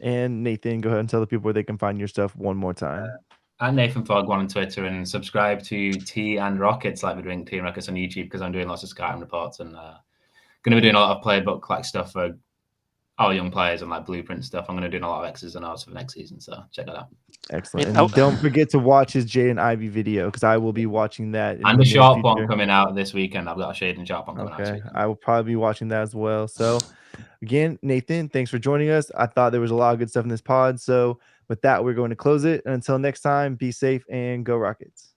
And Nathan, go ahead and tell the people where they can find your stuff one more time.
At Nathan Fogg on Twitter, and subscribe to Tea and Rockets, like we're doing Tea and Rockets on YouTube, because I'm doing lots of scouting reports and going to be doing a lot of playbook stuff for our young players and blueprint stuff. I'm going to do a lot of X's and O's for the next season, so check that out.
Excellent. And don't forget to watch his Jaden Ivey video, because I will be watching that.
And the Sharpe one coming out this weekend. I've got a Shaedon Sharpe one coming out this weekend.
I will probably be watching that as well. So again, Nathan, thanks for joining us. I thought there was a lot of good stuff in this pod. So with that, we're going to close it. And until next time, be safe and go Rockets.